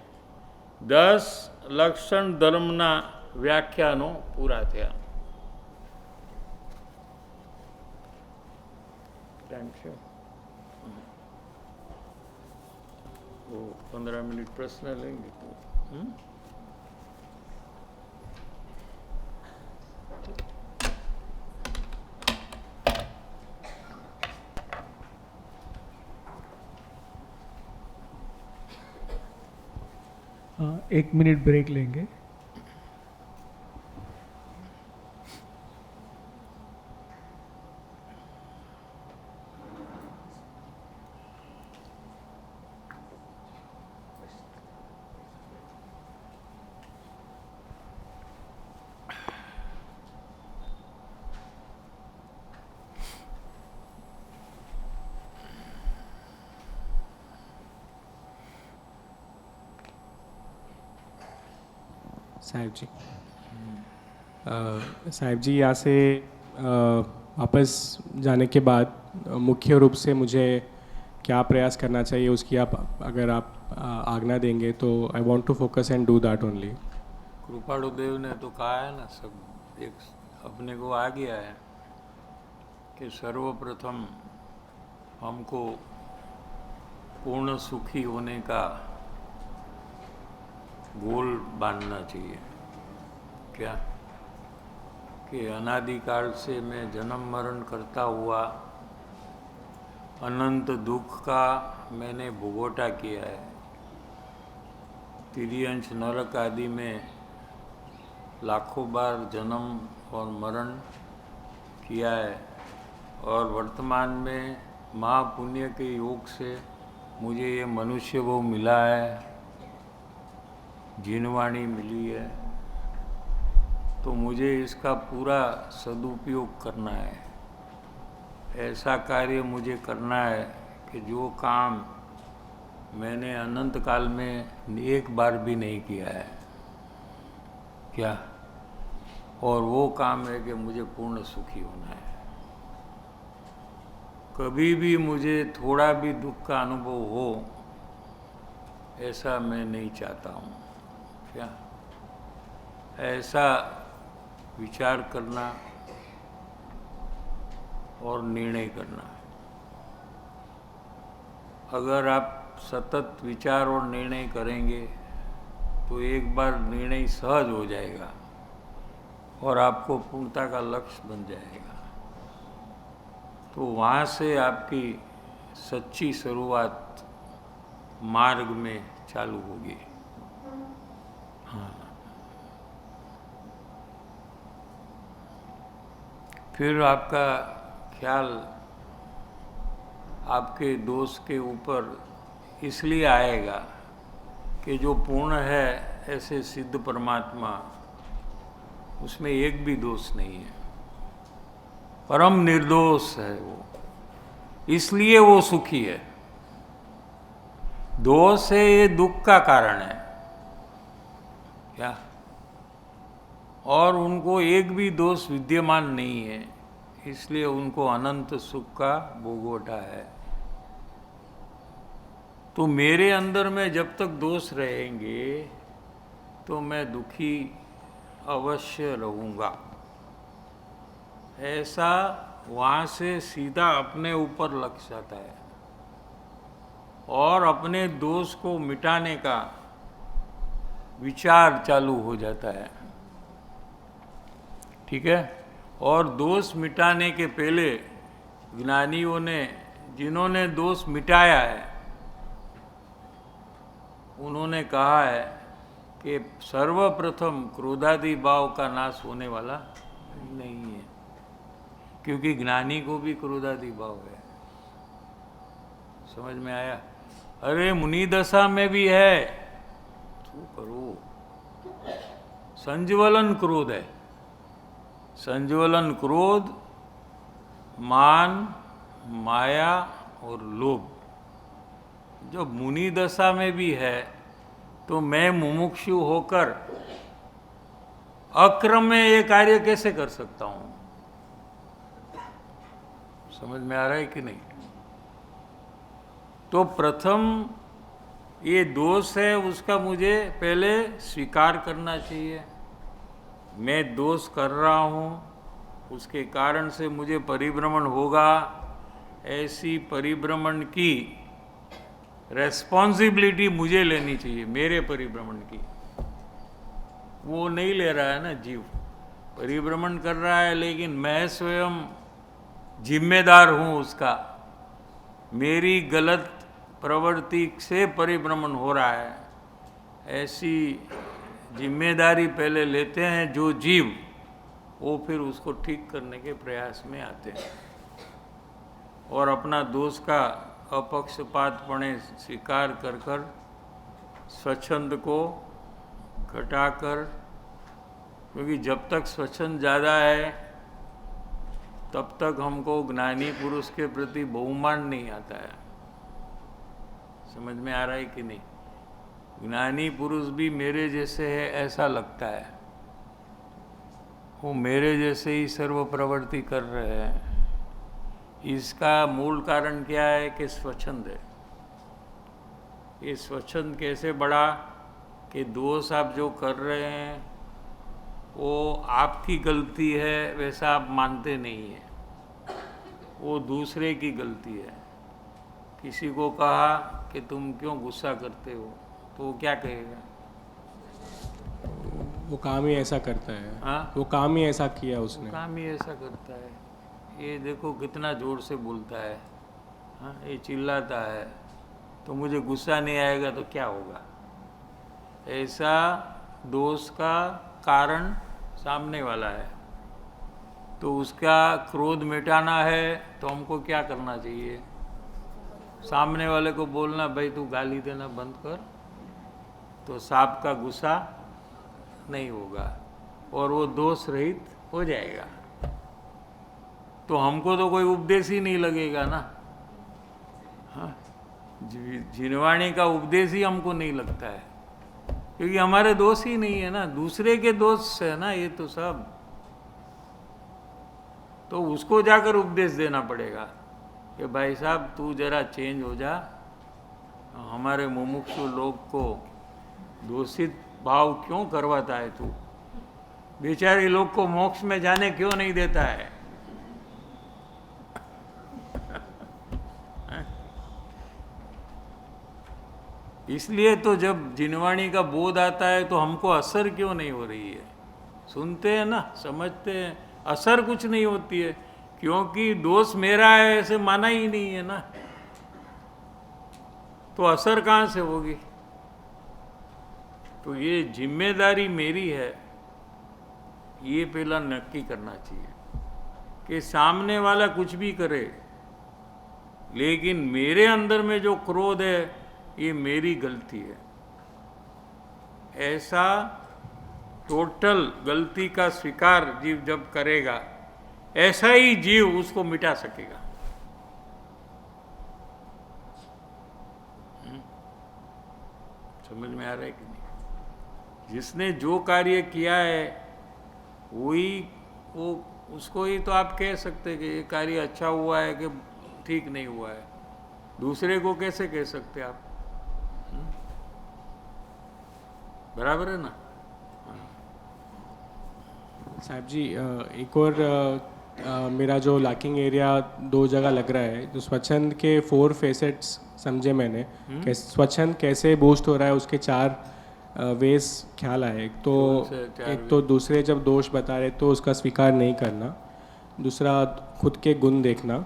10 लक्षण धर्मना व्याख्यानो पूरा थया। Thank you. 15 मिनट प्रश्न लेंगे तो हाँ, 1 मिनट ब्रेक लेंगे। साहिब जी, साहिब जी यहाँ से वापस जाने के बाद मुख्य रूप से मुझे क्या प्रयास करना चाहिए, उसकी आप अगर आप आज्ञा देंगे तो I want to focus and do that only. Kripalu Dev ने तो कहा है ना, सब एक अपने को आ गया है कि सर्वप्रथम हमको पूर्ण सुखी होने का गोल बांधना चाहिए। क्या कि अनादिकाल से मैं जन्म मरण करता हुआ अनंत दुख का मैंने भुगोटा किया है। तिर्यंश नरक आदि में लाखों बार जन्म और मरण किया है, और वर्तमान में महापुण्य के योग से मुझे ये मनुष्य वो मिला है, जीनवाणी मिली है। तो मुझे इसका पूरा सदुपयोग करना है। ऐसा कार्य मुझे करना है कि जो काम मैंने अनंत काल में एक बार भी नहीं किया है। क्या? और वो काम है कि मुझे पूर्ण सुखी होना है। कभी भी मुझे थोड़ा भी दुख का अनुभव हो, ऐसा मैं नहीं चाहता हूँ। क्या? ऐसा विचार करना और निर्णय करना। अगर आप सतत विचार और निर्णय करेंगे तो एक बार निर्णय सहज हो जाएगा और आपको पूर्णता का लक्ष्य बन जाएगा। तो वहाँ से आपकी सच्ची शुरुआत मार्ग में चालू होगी। हाँ। फिर आपका ख्याल आपके दोष के ऊपर इसलिए आएगा कि जो पूर्ण है ऐसे सिद्ध परमात्मा, उसमें एक भी दोष नहीं है, परम निर्दोष है वो, इसलिए वो सुखी है। दोष है ये दुख का कारण है। क्या? और उनको एक भी दोष विद्यमान नहीं है, इसलिए उनको अनंत सुख का भोगवटा है। तो मेरे अंदर में जब तक दोष रहेंगे तो मैं दुखी अवश्य रहूँगा। ऐसा वहाँ से सीधा अपने ऊपर लग जाता है और अपने दोष को मिटाने का विचार चालू हो जाता है। ठीक है? और दोष मिटाने के पहले ज्ञानियों ने, जिन्होंने दोष मिटाया है, उन्होंने कहा है कि सर्वप्रथम क्रोधादि भाव का नाश होने वाला नहीं है, क्योंकि ज्ञानी को भी क्रोधादि भाव है। समझ में आया? अरे मुनि दशा में भी है, तो करो। संज्वलन क्रोध है। संज्वलन क्रोध, मान, माया और लोभ जब मुनि दशा में भी है, तो मैं मुमुक्षु होकर अक्रम में ये कार्य कैसे कर सकता हूं? समझ में आ रहा है कि नहीं? तो प्रथम ये दोष है, उसका मुझे पहले स्वीकार करना चाहिए। मैं दोष कर रहा हूँ, उसके कारण से मुझे परिभ्रमण होगा। ऐसी परिभ्रमण की रेस्पॉन्सिबिलिटी मुझे लेनी चाहिए, मेरे परिभ्रमण की। वो नहीं ले रहा है ना, जीव परिभ्रमण कर रहा है, लेकिन मैं स्वयं जिम्मेदार हूँ उसका। मेरी गलत प्रवृत्ति से परिभ्रमण हो रहा है, ऐसी जिम्मेदारी पहले लेते हैं जो जीव, वो फिर उसको ठीक करने के प्रयास में आते हैं और अपना दोष का अपक्षपातपणे स्वीकार कर कर स्वच्छंद को घटाकर, क्योंकि जब तक स्वच्छंद ज़्यादा है तब तक हमको ज्ञानी पुरुष के प्रति बहुमान नहीं आता है। समझ में आ रहा है कि नहीं? ज्ञानी पुरुष भी मेरे जैसे है ऐसा लगता है, वो मेरे जैसे ही सर्व प्रवृत्ति कर रहे हैं। इसका मूल कारण क्या है कि स्वच्छंद है। ये स्वच्छंद कैसे बढ़ा कि दोष आप जो कर रहे हैं वो आपकी गलती है वैसा आप मानते नहीं हैं, वो दूसरे की गलती है। किसी को कहा कि तुम क्यों गुस्सा करते हो, तो वो क्या कहेगा? वो काम ही ऐसा करता है, हाँ, वो काम ही ऐसा किया उसने। काम ही ऐसा करता है। ये देखो कितना ज़ोर से बोलता है, हाँ, ये चिल्लाता है, तो मुझे गुस्सा नहीं आएगा तो क्या होगा? ऐसा दोष का कारण सामने वाला है, तो उसका क्रोध मिटाना है तो हमको क्या करना चाहिए? सामने वाले को बोलना, भाई तू गाली देना बंद कर, तो सांप का गुस्सा नहीं होगा और वो दोष रहित हो जाएगा। तो हमको तो कोई उपदेश ही नहीं लगेगा ना। हाँ, जिनवाणी का उपदेश ही हमको नहीं लगता है, क्योंकि हमारे दोष ही नहीं है ना, दूसरे के दोष है ना ये तो सब। तो उसको जाकर उपदेश देना पड़ेगा कि भाई साहब तू जरा चेंज हो जा, हमारे मुमुक्षु लोग को दूषित भाव क्यों करवाता है तू? बेचारे लोग को मोक्ष में जाने क्यों नहीं देता है? इसलिए तो जब जिनवाणी का बोध आता है तो हमको असर क्यों नहीं हो रही है? सुनते हैं ना, समझते हैं, असर कुछ नहीं होती है, क्योंकि दोष मेरा है ऐसे माना ही नहीं है ना, तो असर कहाँ से होगी? तो ये जिम्मेदारी मेरी है, ये पहला नक्की करना चाहिए कि सामने वाला कुछ भी करे, लेकिन मेरे अंदर में जो क्रोध है ये मेरी गलती है। ऐसा टोटल गलती का स्वीकार जीव जब करेगा, ऐसा ही जीव उसको मिटा सकेगा। समझ में आ रहा है कि नहीं? जिसने जो कार्य किया है वही वो उसको ही तो आप कह सकते कि ये कार्य अच्छा हुआ है कि ठीक नहीं हुआ है। दूसरे को कैसे कह सकते आप? बराबर है ना? साहब जी, एक और मेरा जो लैकिंग एरिया दो जगह लग रहा है, जो स्वच्छंद के 4 फेसेट्स समझे मैंने, कि स्वच्छंद कैसे बूस्ट हो रहा है, उसके 4 वेज ख्याल आए। एक तो दूसरे जब दोष बता रहे तो उसका स्वीकार नहीं करना, दूसरा खुद के गुण देखना,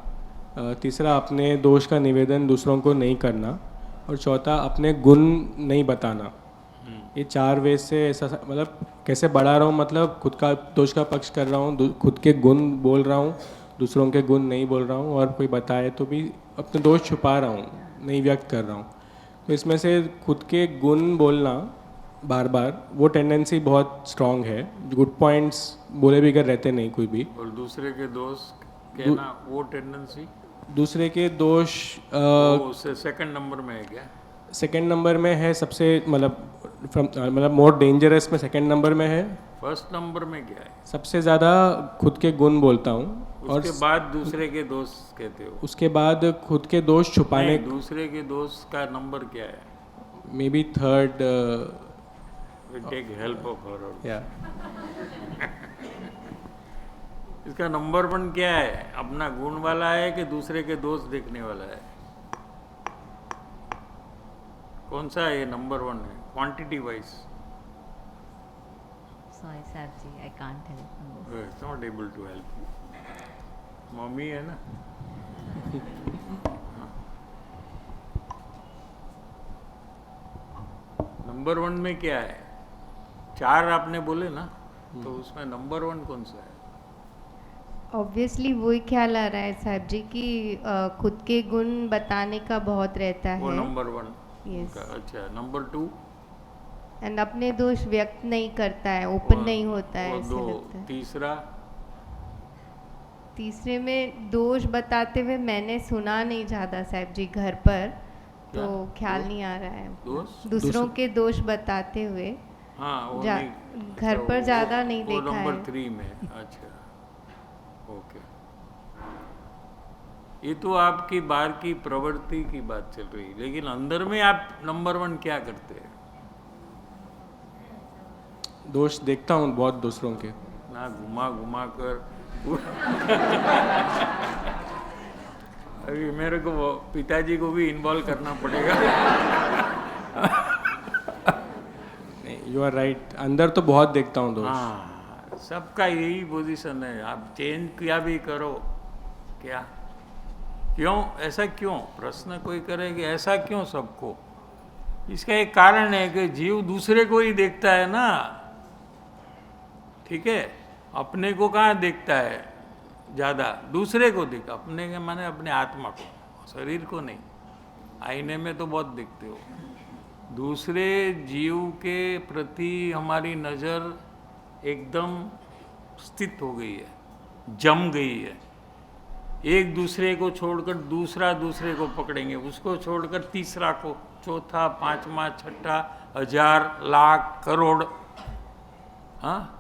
तीसरा अपने दोष का निवेदन दूसरों को नहीं करना, और चौथा अपने गुण नहीं बताना। ये 4 वेज से ऐसा मतलब कैसे बढ़ा रहा हूँ, मतलब खुद का दोष का पक्ष कर रहा हूँ, खुद के गुण बोल रहा हूँ, दूसरों के गुण नहीं बोल रहा हूँ, और कोई बताए तो भी अपने दोष छुपा रहा हूँ, नहीं व्यक्त कर रहा हूँ। तो इसमें से खुद के गुण बोलना बार बार, वो टेंडेंसी बहुत स्ट्रांग है। गुड पॉइंट्स बोले बगैर रहते नहीं कोई भी। और दूसरे के दोष कहना, वो टेंडेंसी दूसरे के दोष उससे सेकंड नंबर में है क्या? सेकंड नंबर में है सबसे, मतलब मोर डेंजरस में सेकंड नंबर में है। फर्स्ट नंबर में क्या है? सबसे ज़्यादा खुद के गुण बोलता हूँ, और उसके बाद दूसरे के दोष कहते हो? उसके बाद खुद के दोष छुपाने। नहीं, दूसरे के दोष का नंबर क्या है? Maybe third. Take help of her. या इसका नंबर 1 क्या है? अपना गुण वाला है कि दूसरे के दोष देखने वाला है? कौन सा है ये नंबर 1 है quantity wise? Sorry, sir ji, I can't help you. It's not able to help you. मम्मी है ना? नंबर 1 में क्या है? 4 आपने बोले ना, तो उसमें नंबर 1 कौन सा है? ऑब्वियसली वही ख्याल आ रहा है साहब जी कि खुद के गुण बताने का बहुत रहता वो है। नंबर 1। Yes. अच्छा, नंबर 2? एंड अपने दोष व्यक्त नहीं करता है, ओपन वो- नहीं होता है, वो ऐसे 2। लगता है। तीसरा? तीसरे में दोष बताते हुए मैंने सुना नहीं ज़्यादा साहब जी घर पर, तो क्या? ख्याल नहीं आ रहा है। दोष? दूसरों के दोष बताते हुए हाँ, वो जा- नहीं, घर अच्छा, पर वो- ज़्यादा नहीं वो देखा नंबर है। 3 में। अच्छा, ओके। ये तो आपकी बाहर की प्रवृत्ति की बात चल रही है, लेकिन अंदर में आप नंबर 1 क्या करते हैं? दोष देखता हूँ बहुत दूसरों के। ना घुमा घुमा कर अभी मेरे को पिताजी को भी इन्वॉल्व करना पड़ेगा। यू आर राइट, अंदर तो बहुत देखता हूँ दोष। हाँ, सबका यही पोजीशन है। आप चेंज किया भी करो क्या, क्यों ऐसा क्यों, प्रश्न कोई करे कि ऐसा क्यों सबको। इसका एक कारण है कि जीव दूसरे को ही देखता है ना, ठीक है, अपने को कहाँ देखता है ज़्यादा, दूसरे को देखा। अपने के माने अपने आत्मा को, शरीर को नहीं। आईने में तो बहुत देखते हो। दूसरे जीव के प्रति हमारी नज़र एकदम स्थित हो गई है, जम गई है। एक दूसरे को छोड़कर दूसरा दूसरे को पकड़ेंगे, उसको छोड़कर तीसरा को, चौथा, पांचवा, छठा, हजार, लाख, करोड़। हाँ,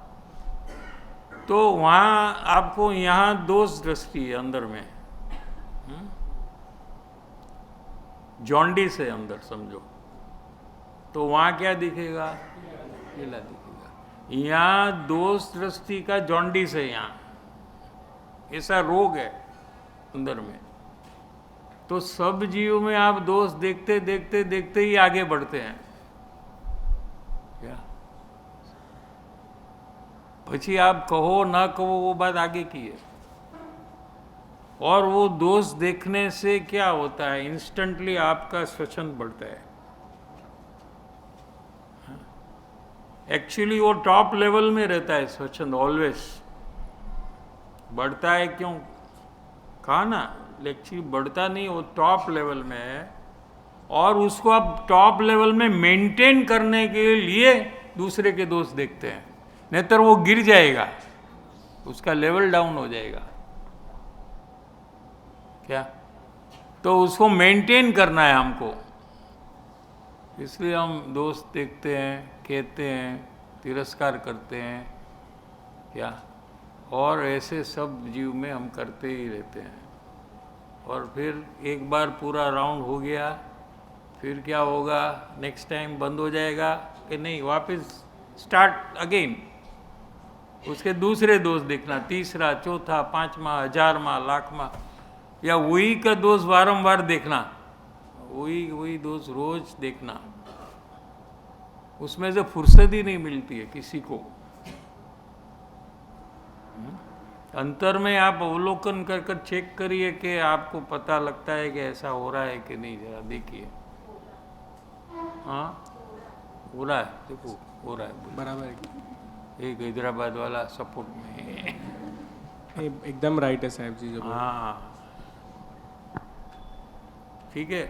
तो वहाँ आपको यहाँ दोष दृष्टि है अंदर में, जॉन्डिस है अंदर समझो। तो वहाँ क्या दिखेगा, पीला दिखेगा। यहाँ दोष दृष्टि का जॉन्डिस है, यहाँ ऐसा रोग है अंदर में। तो सब जीव में आप दोष देखते देखते देखते ही आगे बढ़ते हैं क्या। પછી आप कहो ना कहो वो बात आगे की है। और वो दोष देखने से क्या होता है, इंस्टेंटली आपका स्वच्छंद बढ़ता है। एक्चुअली वो टॉप लेवल में रहता है स्वच्छंद, ऑलवेज बढ़ता है। क्यों कहा ना, एक्चुअली बढ़ता नहीं, वो टॉप लेवल में है। और उसको आप टॉप लेवल में मेंटेन करने के लिए दूसरे के दोष देखते हैं, नहीं तो वो गिर जाएगा, उसका लेवल डाउन हो जाएगा क्या। तो उसको मेंटेन करना है हमको, इसलिए हम दोस्त देखते हैं, कहते हैं, तिरस्कार करते हैं क्या। और ऐसे सब जीव में हम करते ही रहते हैं। और फिर एक बार पूरा राउंड हो गया, फिर क्या होगा, नेक्स्ट टाइम बंद हो जाएगा कि नहीं, वापस स्टार्ट अगेन। उसके दूसरे दोस्त देखना, तीसरा, चौथा, पांचवा, हजारमा, लाखमा, या वही का दोस्त बारंबार देखना, वही दोस्त रोज देखना। उसमें से फुर्सत ही नहीं मिलती है किसी को। अंतर में आप अवलोकन कर कर चेक करिए कि आपको पता लगता है कि ऐसा हो रहा है कि नहीं, जरा देखिए। हाँ, हो रहा है, देखो हो रहा है बराबर है। एक हैदराबाद वाला सपोर्ट में। एकदम राइट है साहब जी जो बोल रहे हैं। हाँ, ठीक है।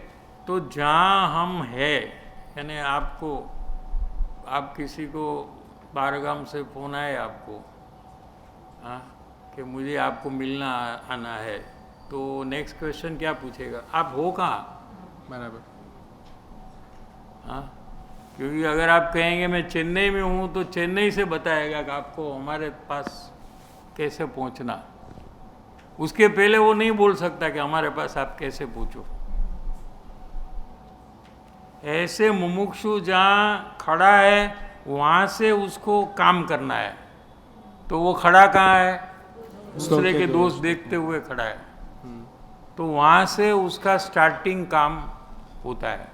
तो जहाँ हम है, यानी आपको, आप किसी को बारगाम से फोन आए आपको, हाँ, कि मुझे आपको मिलना आना है, तो नेक्स्ट क्वेश्चन क्या पूछेगा, आप हो कहाँ। बराबर। हाँ, क्योंकि अगर आप कहेंगे मैं चेन्नई में हूँ, तो चेन्नई से बताएगा कि आपको हमारे पास कैसे पहुँचना। उसके पहले वो नहीं बोल सकता कि हमारे पास आप कैसे पहुँचो। ऐसे मुमुक्षु जहाँ खड़ा है, वहाँ से उसको काम करना है। तो वो खड़ा कहाँ है, दूसरे के दोष देखते हुए खड़ा है। तो वहाँ से उसका स्टार्टिंग काम होता है,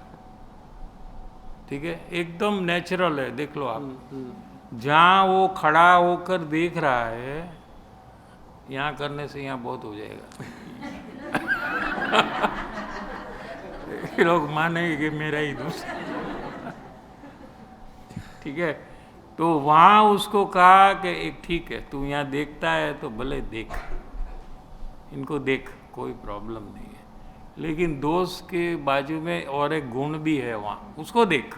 ठीक है। एकदम नेचुरल है, देख लो आप। जहाँ वो खड़ा होकर देख रहा है, यहाँ करने से यहाँ बहुत हो जाएगा। ये लोग मानेंगे कि मेरा ही दोस्त, ठीक है। तो वहाँ उसको कहा कि एक ठीक है, तू यहाँ देखता है तो भले देख, इनको देख, कोई प्रॉब्लम नहीं है। लेकिन दोस्त के बाजू में और एक गुण भी है, वहाँ उसको देख।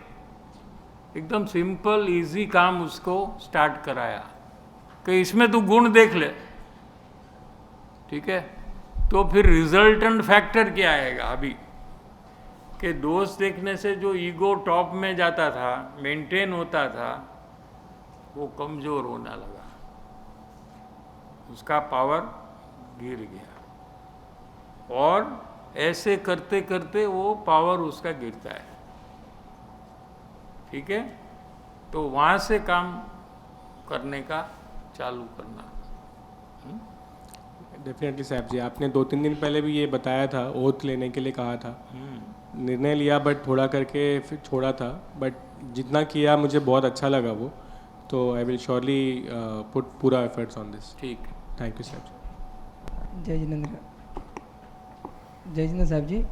एकदम सिंपल इजी काम उसको स्टार्ट कराया कि इसमें तू गुण देख ले, ठीक है। तो फिर रिजल्टेंट फैक्टर क्या आएगा अभी, कि दोस्त देखने से जो ईगो टॉप में जाता था, मेंटेन होता था, वो कमजोर होने लगा, उसका पावर गिर गया। और ऐसे करते करते वो पावर उसका गिरता है, ठीक है। तो वहाँ से काम करने का चालू करना। डेफिनेटली साहब जी, आपने 2-3 दिन पहले भी ये बताया था, ओथ लेने के लिए कहा था। निर्णय लिया बट थोड़ा करके फिर छोड़ा था, बट जितना किया मुझे बहुत अच्छा लगा वो, तो आई विल श्योरली पुट पूरा एफर्ट्स ऑन दिस। ठीक। थैंक यू साहब जी। जय जिनेंद्र। जय जिनेंद्र साहब जी।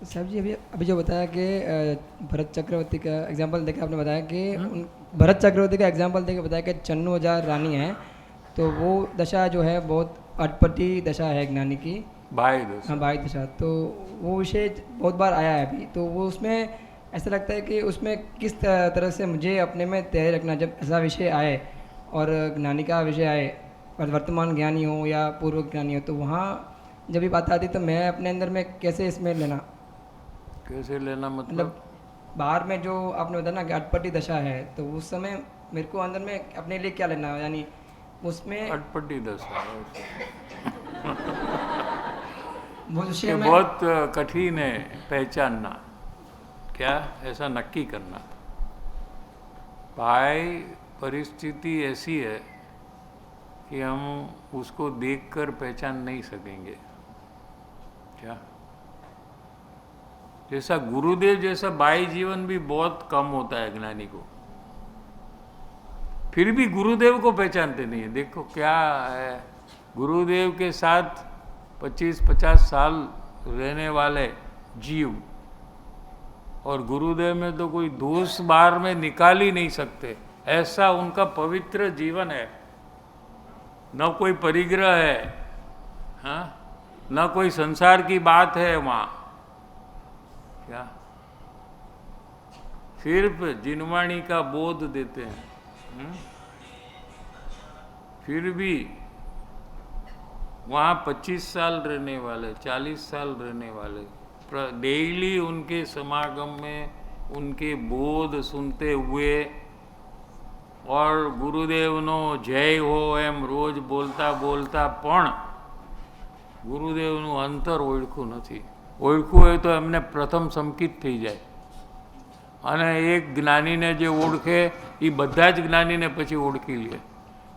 साहब जी, अभी अभी जो बताया कि भरत चक्रवर्ती का एग्जांपल देके आपने बताया कि भरत चक्रवर्ती का एग्जांपल देके बताया कि 96,000 रानी हैं, तो वो दशा जो है बहुत अटपटी दशा है ज्ञानी की। भाई दोस्त, हाँ, भाई दशा। तो वो विषय बहुत बार आया है अभी, तो वो उसमें ऐसा लगता है कि उसमें किस तरह से मुझे अपने में तैयारी रखना, जब ऐसा विषय आए और ज्ञानी का विषय आए और वर्तमान ज्ञानी हो या पूर्व ज्ञानी हो, तो वहाँ जब ये बात आती तो मैं अपने अंदर में कैसे इसमें लेना, कैसे लेना मतलब? मतलब बाहर में जो आपने बताया ना कि अटपटी दशा है, तो उस समय मेरे को अंदर में अपने लिए क्या लेना, यानी उसमें अटपटी दशा वो विषय ये में बहुत कठिन है पहचानना, क्या ऐसा नक्की करना। भाई परिस्थिति ऐसी है कि हम उसको देखकर पहचान नहीं सकेंगे। क्या जैसा गुरुदेव जैसा बाह्य जीवन भी बहुत कम होता है ज्ञानी को, फिर भी गुरुदेव को पहचानते नहीं है। देखो क्या है, गुरुदेव के साथ 25-50 साल रहने वाले जीव और गुरुदेव में तो कोई दोष बार में निकाल ही नहीं सकते, ऐसा उनका पवित्र जीवन है। न कोई परिग्रह है, हाँ, न कोई संसार की बात है वहाँ। क्या सिर्फ जिनवाणी का बोध देते हैं। फिर भी वहाँ 25 साल रहने वाले, 40 साल रहने वाले डेली उनके समागम में उनके बोध सुनते हुए और गुरुदेवनो जय हो एम रोज बोलता बोलता पण गुरुदेवનું અંતર ઓળખું નથી। ઓળખવું હોય તો એમને પ્રથમ સંકિત થઈ જાય, અને એક જ્ઞાનીને જે ઓળખે એ બધા જ જ્ઞાનીને પછી ઓળખી લે।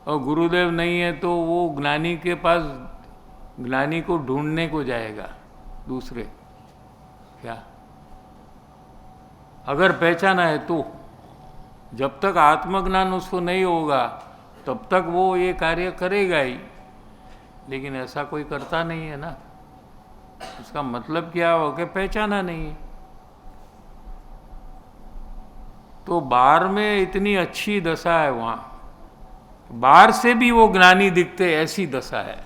और गुरुदेव नहीं है तो वो ज्ञानी के पास ज्ञानी को ढूंढने को जाएगा दूसरे। क्या अगर पहचाना है तो जब तक आत्मज्ञान उसको नहीं होगा तब तक वो ये कार्य करेगा ही, लेकिन ऐसा कोई करता नहीं है ना। उसका मतलब क्या हो कि पहचाना नहीं है। तो बाहर में इतनी अच्छी दशा है, वहाँ बाहर से भी वो ज्ञानी दिखते, ऐसी दशा है।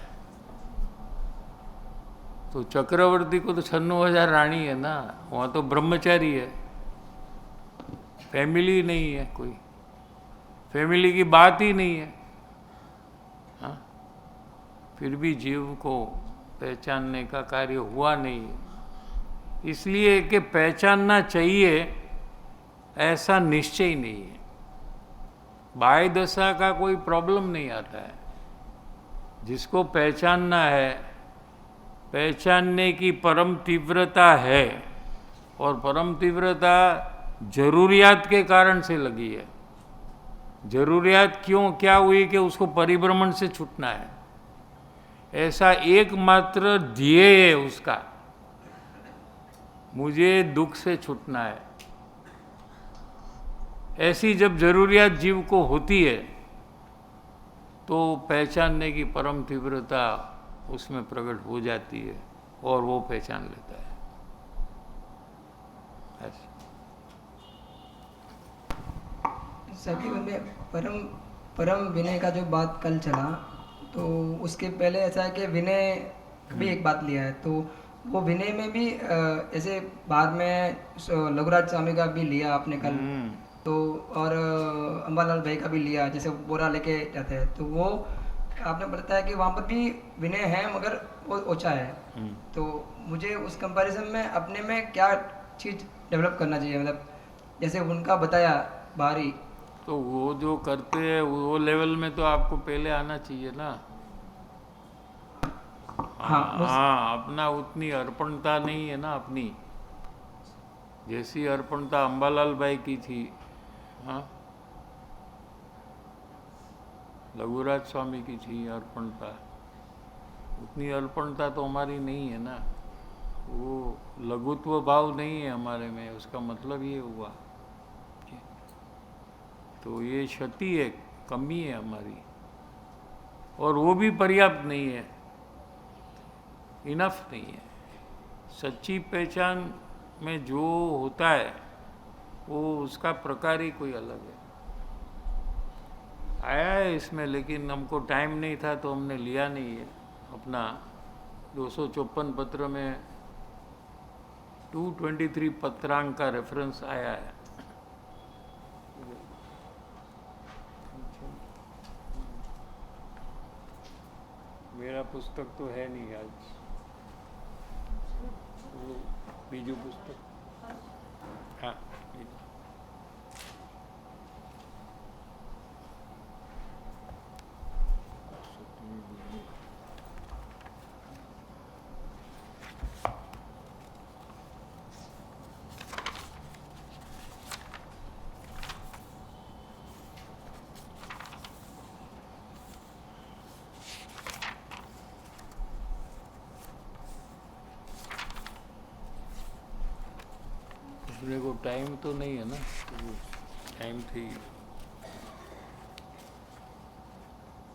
तो चक्रवर्ती को तो 96,000 रानी है ना, वहाँ तो ब्रह्मचारी है, फैमिली नहीं है, कोई फैमिली की बात ही नहीं है। हाँ, फिर भी जीव को पहचानने का कार्य हुआ नहीं है। इसलिए कि पहचानना चाहिए ऐसा निश्चय नहीं है। बाह्य दशा का कोई प्रॉब्लम नहीं आता है। जिसको पहचानना है, पहचानने की परम तीव्रता है, और परम तीव्रता जरूरियात के कारण से लगी है। जरूरियात क्यों क्या हुई कि उसको परिभ्रमण से छूटना है, ऐसा एकमात्र ध्येय है उसका, मुझे दुख से छूटना है। ऐसी जब जरूरियात जीव को होती है तो पहचानने की परम तीव्रता उसमें प्रकट हो जाती है और वो पहचान लेता है। ऐसा सभी में परम विनय का जो बात कल चला, तो उसके पहले ऐसा है कि विनय भी एक बात लिया है, तो वो विनय में भी ऐसे बाद में लघुराज स्वामी का भी लिया आपने कल, तो और अंबालाल भाई का भी लिया, जैसे बोरा लेके जाते हैं, तो वो आपने बताया कि वहाँ पर भी विनय है मगर वो ओछा है। तो मुझे उस कंपैरिजन में अपने में क्या चीज़ डेवलप करना चाहिए, मतलब जैसे उनका बताया बाहरी, तो वो जो करते हैं वो लेवल में तो आपको पहले आना चाहिए ना। हाँ, हाँ, अपना उतनी अर्पणता नहीं है ना अपनी। जैसी अर्पणता अंबालाल भाई की थी, हाँ, लघुराज स्वामी की थी अर्पणता, उतनी अर्पणता तो हमारी नहीं है ना। वो लघुत्व भाव नहीं है हमारे में, उसका मतलब ये हुआ। तो ये क्षति है, कमी है हमारी, और वो भी पर्याप्त नहीं है, इनफ नहीं है। सच्ची पहचान में जो होता है वो उसका प्रकार ही कोई अलग है। आया है इसमें, लेकिन हमको टाइम नहीं था तो हमने लिया नहीं है। अपना 254 पत्र में 223 पत्रांक का रेफरेंस आया है। मेरा पुस्तक तो है नहीं आज, वो बीजू पुस्तक, हाँ, अपने को टाइम तो नहीं है ना, तो टाइम थी।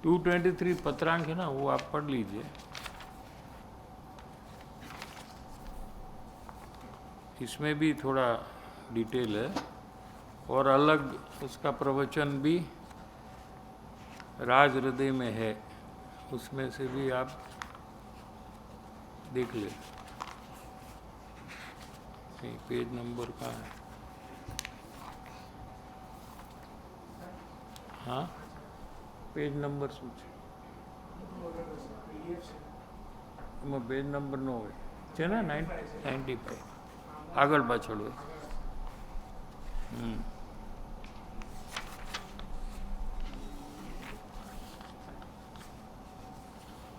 223 पत्रांक है ना, वो आप पढ़ लीजिए। इसमें भी थोड़ा डिटेल है, और अलग उसका प्रवचन भी राज हृदय में है, उसमें से भी आप देख ले। पेज नंबर का है, हाँ, पेज नंबर શું છે? પેજ નંબર નો હોય છે ને, 95 આગળ પાછળ હોય।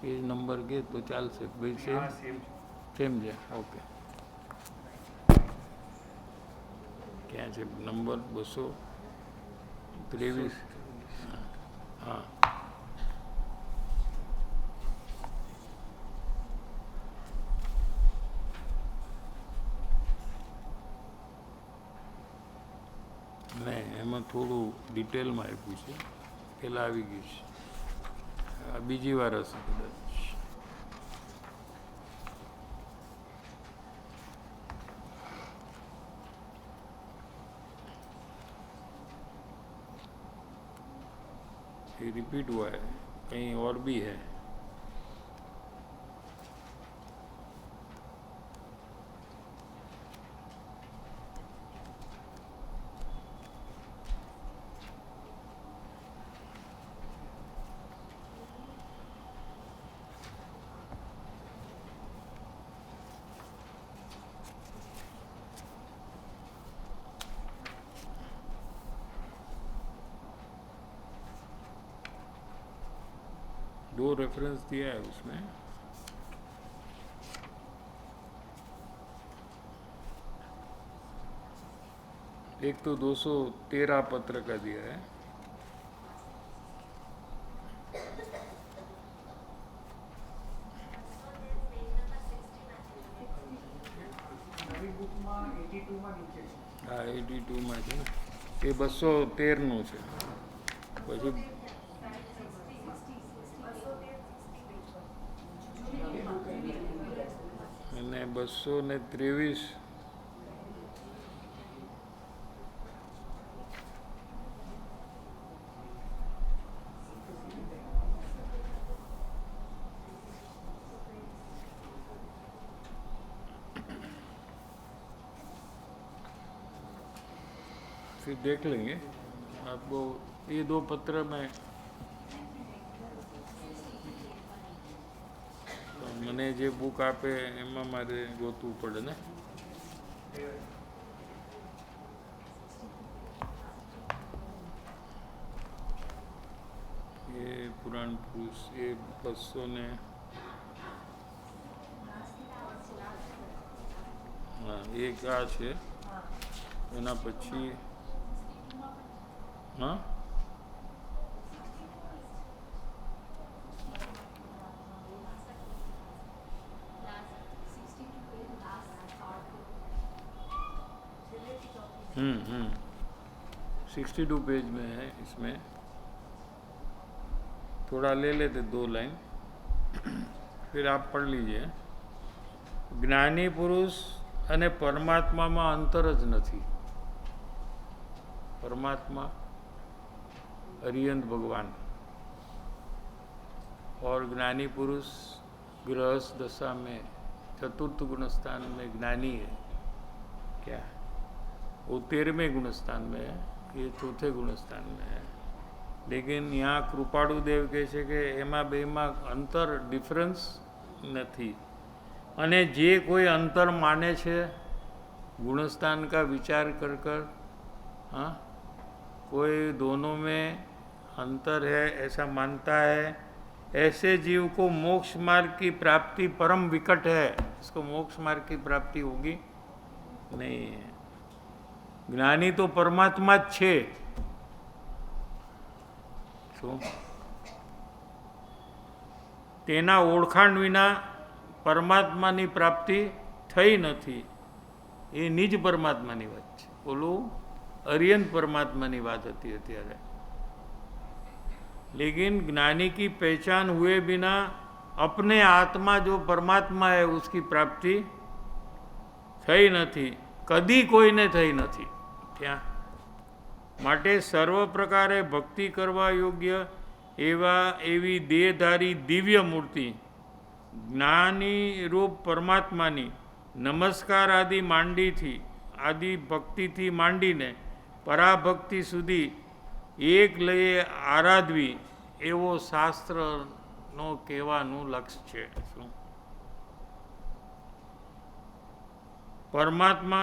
પેજ નંબર કે તો ચાલશે ભાઈ? સેમ છે, ઓકે। क्या है नंबर 223? हाँ, नहीं, એમાં થોડું ડિટેલમાં આપ્યું છે, પહેલાં આવી ગયું છે, બીજી વાર હશે કદાચ। ये रिपीट हुआ है, कहीं और भी है। दो रेफरेंस दिया है उसमें, एक तो 213 पत्र का दिया है, हाँ 82 में છે ને, એ 213 નું છે। પછી અને 223 फिर देख लेंगे आपको। ये दो पत्र में મને જે બુક આપે એમાં મારે ગોતવું પડે ને। ये पुराण पुरुष, ये 200 ने, हाँ एक आ છે, એના પછી હા हम्म 62 पेज में है। इसमें थोड़ा ले लेते 2 लाइन, फिर आप पढ़ लीजिए। જ્ઞાની પુરુષ અને પરમાત્મામાં અંતર જ નથી। परमात्मा अरिहंत भगवान और ज्ञानी पुरुष गृहस्थ दशा में चतुर्थ गुणस्थान में ज्ञानी है क्या, वो 13वें गुणस्थान में है, ये 4थे गुणस्थान में है। लेकिन यहाँ कृपाळु देव કહે છે કે એમાં બેમાં અંતર ડિફરન્સ નથી, અને જે કોઈ અંતર માને છે गुणस्थान का विचार कर कर, हाँ, कोई दोनों में अंतर है ऐसा मानता है, ऐसे जीव को मोक्ष मार्ग की प्राप्ति परम विकट है। इसको मोक्ष मार्ग की प्राप्ति होगी नहीं है। ज्ञानी तो परमात्मा ज छे, શું તેના ઓળખાણ વિના પરમાત્માની પ્રાપ્તિ થઈ નથી। એ નિજ પરમાત્માની વાત છે, ઓલું अरिहंत परमात्मा की बात होती है ત્યારે। लेकिन ज्ञानी की पहचान हुए बिना अपने आत्मा जो परमात्मा है उसकी प्राप्ति થઈ નથી, कदी कोईने થઈ નથી। क्या માટે सर्व प्रकारे भक्ति करवा योग्य एवी देहधारी दिव्य मूर्ति ज्ञानी रूप परमात्मा नी नमस्कार आदि मांडी थी, आदि भक्ति थी मांडी ने पराभक्ति सुधी एक लये आराधवी एवो शास्त्र नो कहेवानुं लक्ष्य छे। परमात्मा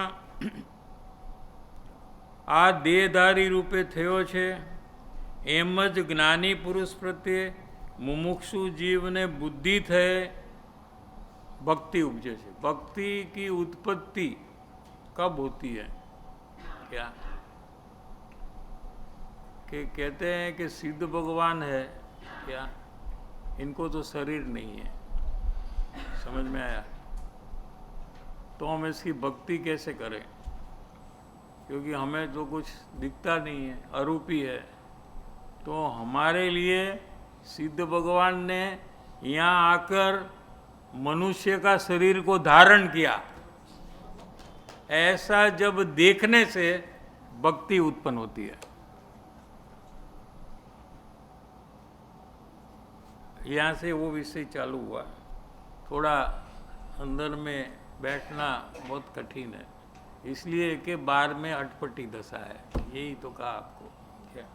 आ देहधारी रूपे थयो छे, एमज ज्ञानी पुरुष प्रत्ये मुमुक्षु जीव ने बुद्धि थे भक्ति उपजे छे। भक्ति की उत्पत्ति कब होती है क्या, कि कहते हैं कि सिद्ध भगवान है क्या, इनको तो शरीर नहीं है। समझ में आया? तो हम इसकी भक्ति कैसे करें, क्योंकि हमें तो कुछ दिखता नहीं है, अरूपी है। तो हमारे लिए सिद्ध भगवान ने यहाँ आकर मनुष्य का शरीर को धारण किया, ऐसा जब देखने से भक्ति उत्पन्न होती है। यहाँ से वो विषय चालू हुआ। थोड़ा अंदर में बैठना बहुत कठिन है, इसलिए कि बाहर में अटपटी दशा है, यही तो कहा आपको। क्या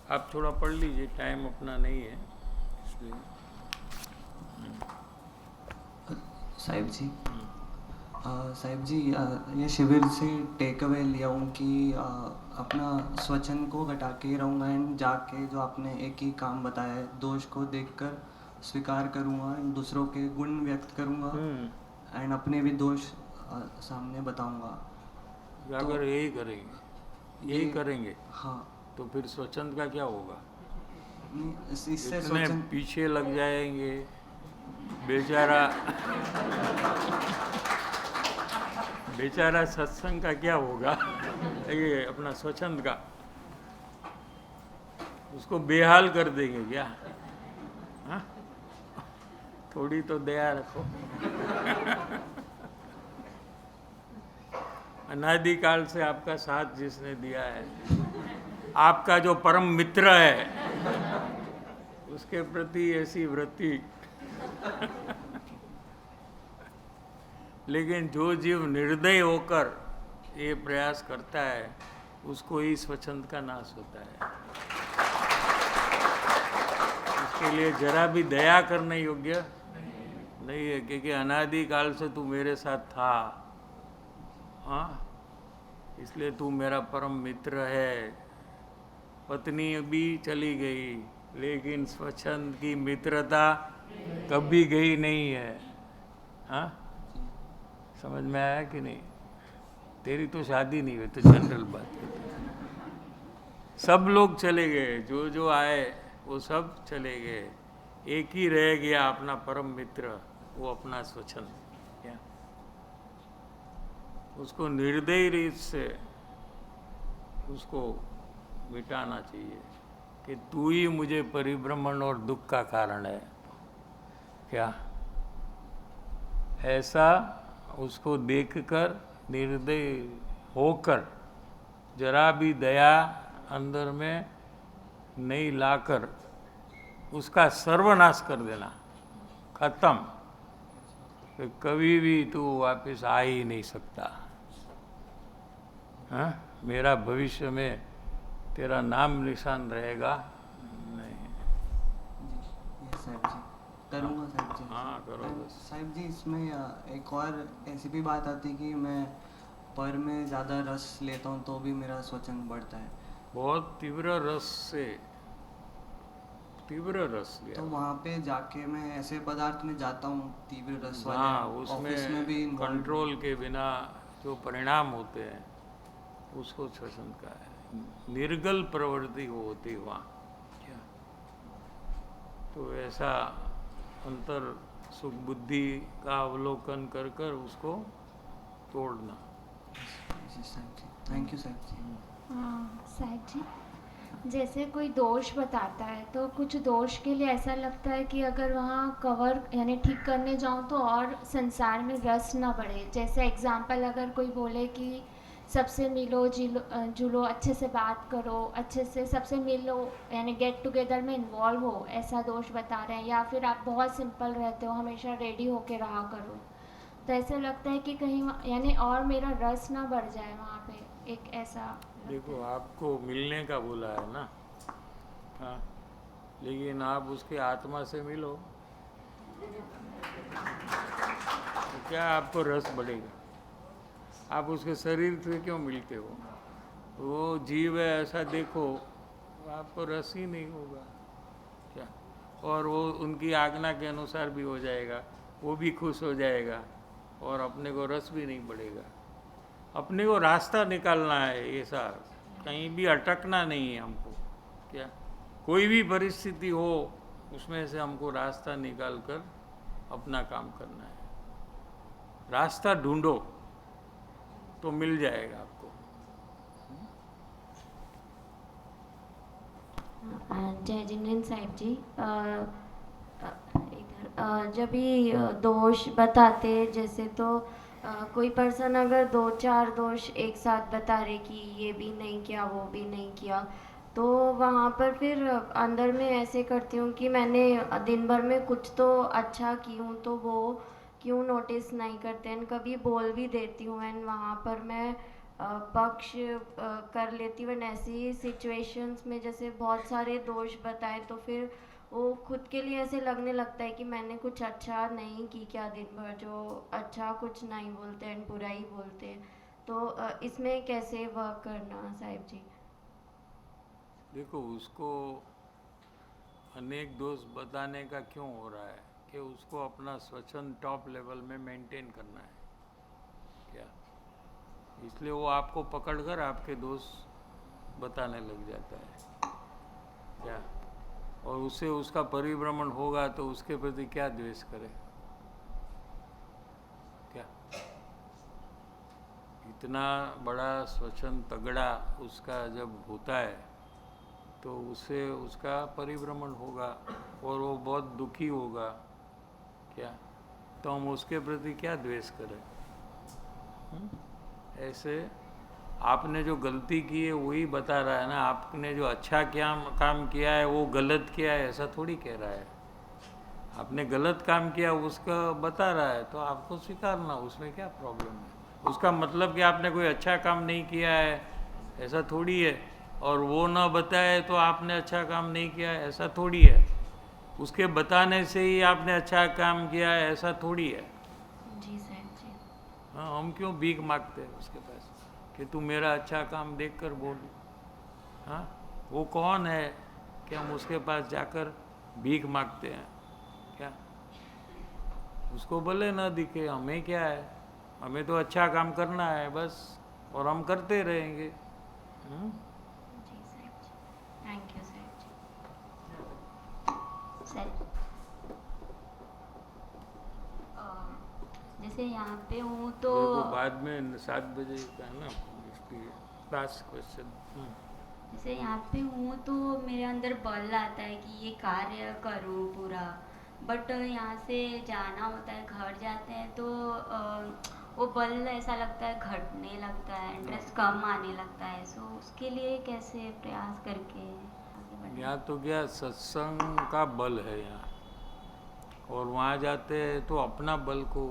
आप थोड़ा पढ़ लीजिए, टाइम अपना नहीं है इसलिए। साहिब जी ये शिविर से टेक अवे लिया हूँ कि अपना स्वचन को घटा के रहूँगा एंड जाके जो आपने एक ही काम बताया है, दोष को देखकर स्वीकार करूँगा, दूसरों के गुण व्यक्त करूँगा एंड अपने भी दोष सामने बताऊँगा। अगर यही करेंगे, यही करेंगे, हाँ, तो फिर स्वच्छंद का क्या होगा? इससे इतने पीछे लग जाएंगे बेचारा बेचारा सत्संग का क्या होगा? ये अपना स्वच्छंद का उसको बेहाल कर देंगे क्या? हाँ? थोड़ी तो दया रखो। अनादिकाल से आपका साथ जिसने दिया है, आपका जो परम मित्र है, उसके प्रति ऐसी वृत्ति। लेकिन जो जीव निर्दय होकर ये प्रयास करता है, उसको ही स्वच्छंद का नाश होता है। उसके लिए जरा भी दया करने योग्य नहीं है, क्योंकि अनादिकाल से तू मेरे साथ था, हाँ, इसलिए तू मेरा परम मित्र है। पत्नी भी चली गई, लेकिन स्वच्छंद की मित्रता कभी गई नहीं है। हाँ, समझ में आया कि नहीं? तेरी तो शादी नहीं हुई, तो जनरल बात करते हैं। सब लोग चले गए, जो जो आए वो सब चले गए, एक ही रह गया अपना परम मित्र, वो अपना स्वच्छंद। क्या उसको निर्दयी रीत से उसको मिटाना चाहिए कि तू ही मुझे परिभ्रमण और दुख का कारण है। क्या ऐसा उसको देखकर निर्दय होकर जरा भी दया अंदर में नहीं लाकर उसका सर्वनाश कर देना, खत्म। कि कभी भी तू वापस आ ही नहीं सकता। हाँ, मेरा भविष्य में तेरा नाम निशान रहेगा नहीं। ये साहब जी करूँगा साहब जी। हाँ, करो बस। साहब जी इसमें एक और ऐसी भी बात आती कि मैं पर में ज़्यादा रस लेता हूँ तो भी मेरा स्वच्छंद बढ़ता है। बहुत तीव्र रस से, तीव्र रस लिया। तो वहाँ पे जाके मैं ऐसे पदार्थ में जाता हूँ तीव्र रस वाले, हाँ, ऑफिस में भी उसमें involved कंट्रोल के बिना जो परिणाम होते हैं उसको श्वसन का है। निर्गल प्रवृत्ति होती वहाँ। क्या तो ऐसा अंतर सुख बुद्धि का अवलोकन कर कर उसको तोड़ना। जी साहब जी, थैंक यू साहब जी। हाँ साहब जी, जैसे कोई दोष बताता है तो कुछ दोष के लिए ऐसा लगता है कि अगर वहाँ कवर यानी ठीक करने जाऊँ तो और संसार में रस ना बढ़े। जैसे एग्जांपल अगर कोई बोले कि सबसे मिलो जुलो, अच्छे से बात करो, अच्छे से सबसे मिलो, यानी गेट टुगेदर में इन्वॉल्व हो, ऐसा दोष बता रहे हैं। या फिर आप बहुत सिंपल रहते हो, हमेशा रेडी होके रहा करो, तो ऐसे लगता है कि कहीं यानी और मेरा रस ना बढ़ जाए वहाँ पे, एक ऐसा। देखो, आपको मिलने का बोला है ना, हाँ, लेकिन आप उसके आत्मा से मिलो तो क्या आपको रस बढ़ेगा? आप उसके शरीर से क्यों मिलते हो? वो जीव है ऐसा देखो, आपको रस ही नहीं होगा क्या? और वो उनकी आज्ञा के अनुसार भी हो जाएगा, वो भी खुश हो जाएगा और अपने को रस भी नहीं बढ़ेगा। अपने को रास्ता निकालना है, ये सार कहीं भी अटकना नहीं है हमको। क्या कोई भी परिस्थिति हो उसमें से हमको रास्ता निकाल कर अपना काम करना है। रास्ता ढूंढो तो मिल जाएगा आपको। जय जिनेन्द्र साहिब जी, इधर जब भी दोष बताते जैसे तो कोई पर्सन अगर 2-4 दोष एक साथ बता रहे कि ये भी नहीं किया वो भी नहीं किया, तो वहाँ पर फिर अंदर में ऐसे करती हूँ कि मैंने दिन भर में कुछ तो अच्छा की हूँ, तो वो क्यों नोटिस नहीं करते हैं। कभी बोल भी देती हूँ एंड वहाँ पर मैं पक्ष कर लेती हूँ। ऐसी सिचुएशंस में जैसे बहुत सारे दोष बताए तो फिर वो खुद के लिए ऐसे लगने लगता है कि मैंने कुछ अच्छा नहीं की क्या दिन भर, जो अच्छा कुछ नहीं बोलते हैं बुरा ही बोलते हैं। तो इसमें कैसे वर्क करना साहिब जी? देखो, उसको अनेक दोष बताने का क्यों हो रहा है कि उसको अपना स्वच्छंद टॉप लेवल में मेंटेन करना है। क्या इसलिए वो आपको पकड़कर आपके दोष बताने लग जाता है। क्या और उससे उसका परिभ्रमण होगा तो उसके प्रति क्या द्वेष करे? क्या इतना बड़ा स्वच्छंद तगड़ा उसका जब होता है तो उससे उसका परिभ्रमण होगा और वो बहुत दुखी होगा। क्या तो हम उसके प्रति क्या द्वेष करें? ऐसे आपने जो गलती की है वही बता रहा है ना। आपने जो अच्छा क्या काम किया है वो गलत किया है ऐसा थोड़ी कह रहा है। आपने गलत काम किया उसका बता रहा है तो आपको स्वीकारना, उसमें क्या प्रॉब्लम है? उसका मतलब कि आपने कोई अच्छा काम नहीं किया है ऐसा थोड़ी है, और वो ना बताए तो आपने अच्छा काम नहीं किया है ऐसा थोड़ी है। उसके बताने से ही आपने अच्छा काम किया है ऐसा थोड़ी है। जी साहब जी। हाँ, हम क्यों भीख मांगते हैं उसके पास कि तू मेरा अच्छा काम देखकर बोल? हाँ, वो कौन है कि हम उसके पास जाकर भीख मांगते हैं? क्या उसको भले ना दिखे, हमें क्या है? हमें तो अच्छा काम करना है बस। और हम करते रहेंगे। जी साहब जी, थैंक यू साहब जी। सर जैसे यहाँ पे हूँ तो देखो बाद में 7 बजे का है ना इसकी लास्ट क्वेश्चन। जैसे यहाँ पे हूँ तो मेरे अंदर बल आता है कि ये कार्य करूँ पूरा, बट यहाँ से जाना होता है, घर जाते हैं तो वो बल ऐसा लगता है घटने लगता है, इंटरेस्ट कम आने लगता है। सो उसके लिए कैसे प्रयास करके आगे बढ़ना? यहाँ तो क्या सत्संग का बल है यहाँ, और वहाँ जाते हैं तो अपना बल को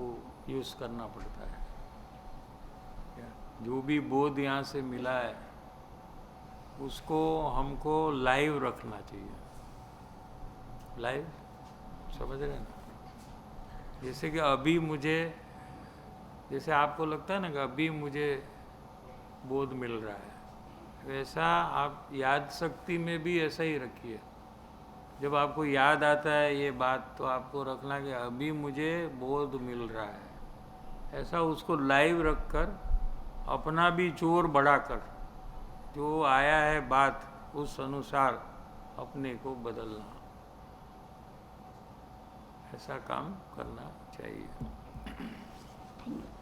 यूज़ करना पड़ता है। क्या जो भी बोध यहाँ से मिला है उसको हमको लाइव रखना चाहिए। लाइव समझ रहे हैं ना? जैसे कि अभी मुझे, जैसे आपको लगता है ना कि अभी मुझे बोध मिल रहा है, वैसा आप याद शक्ति में भी ऐसा ही रखिए। जब आपको याद आता है ये बात तो आपको रखना कि अभी मुझे बोध मिल रहा है, ऐसा उसको लाइव रखकर अपना भी जोर बढ़ाकर जो आया है बात उस अनुसार अपने को बदलना, ऐसा काम करना चाहिए। Thank you.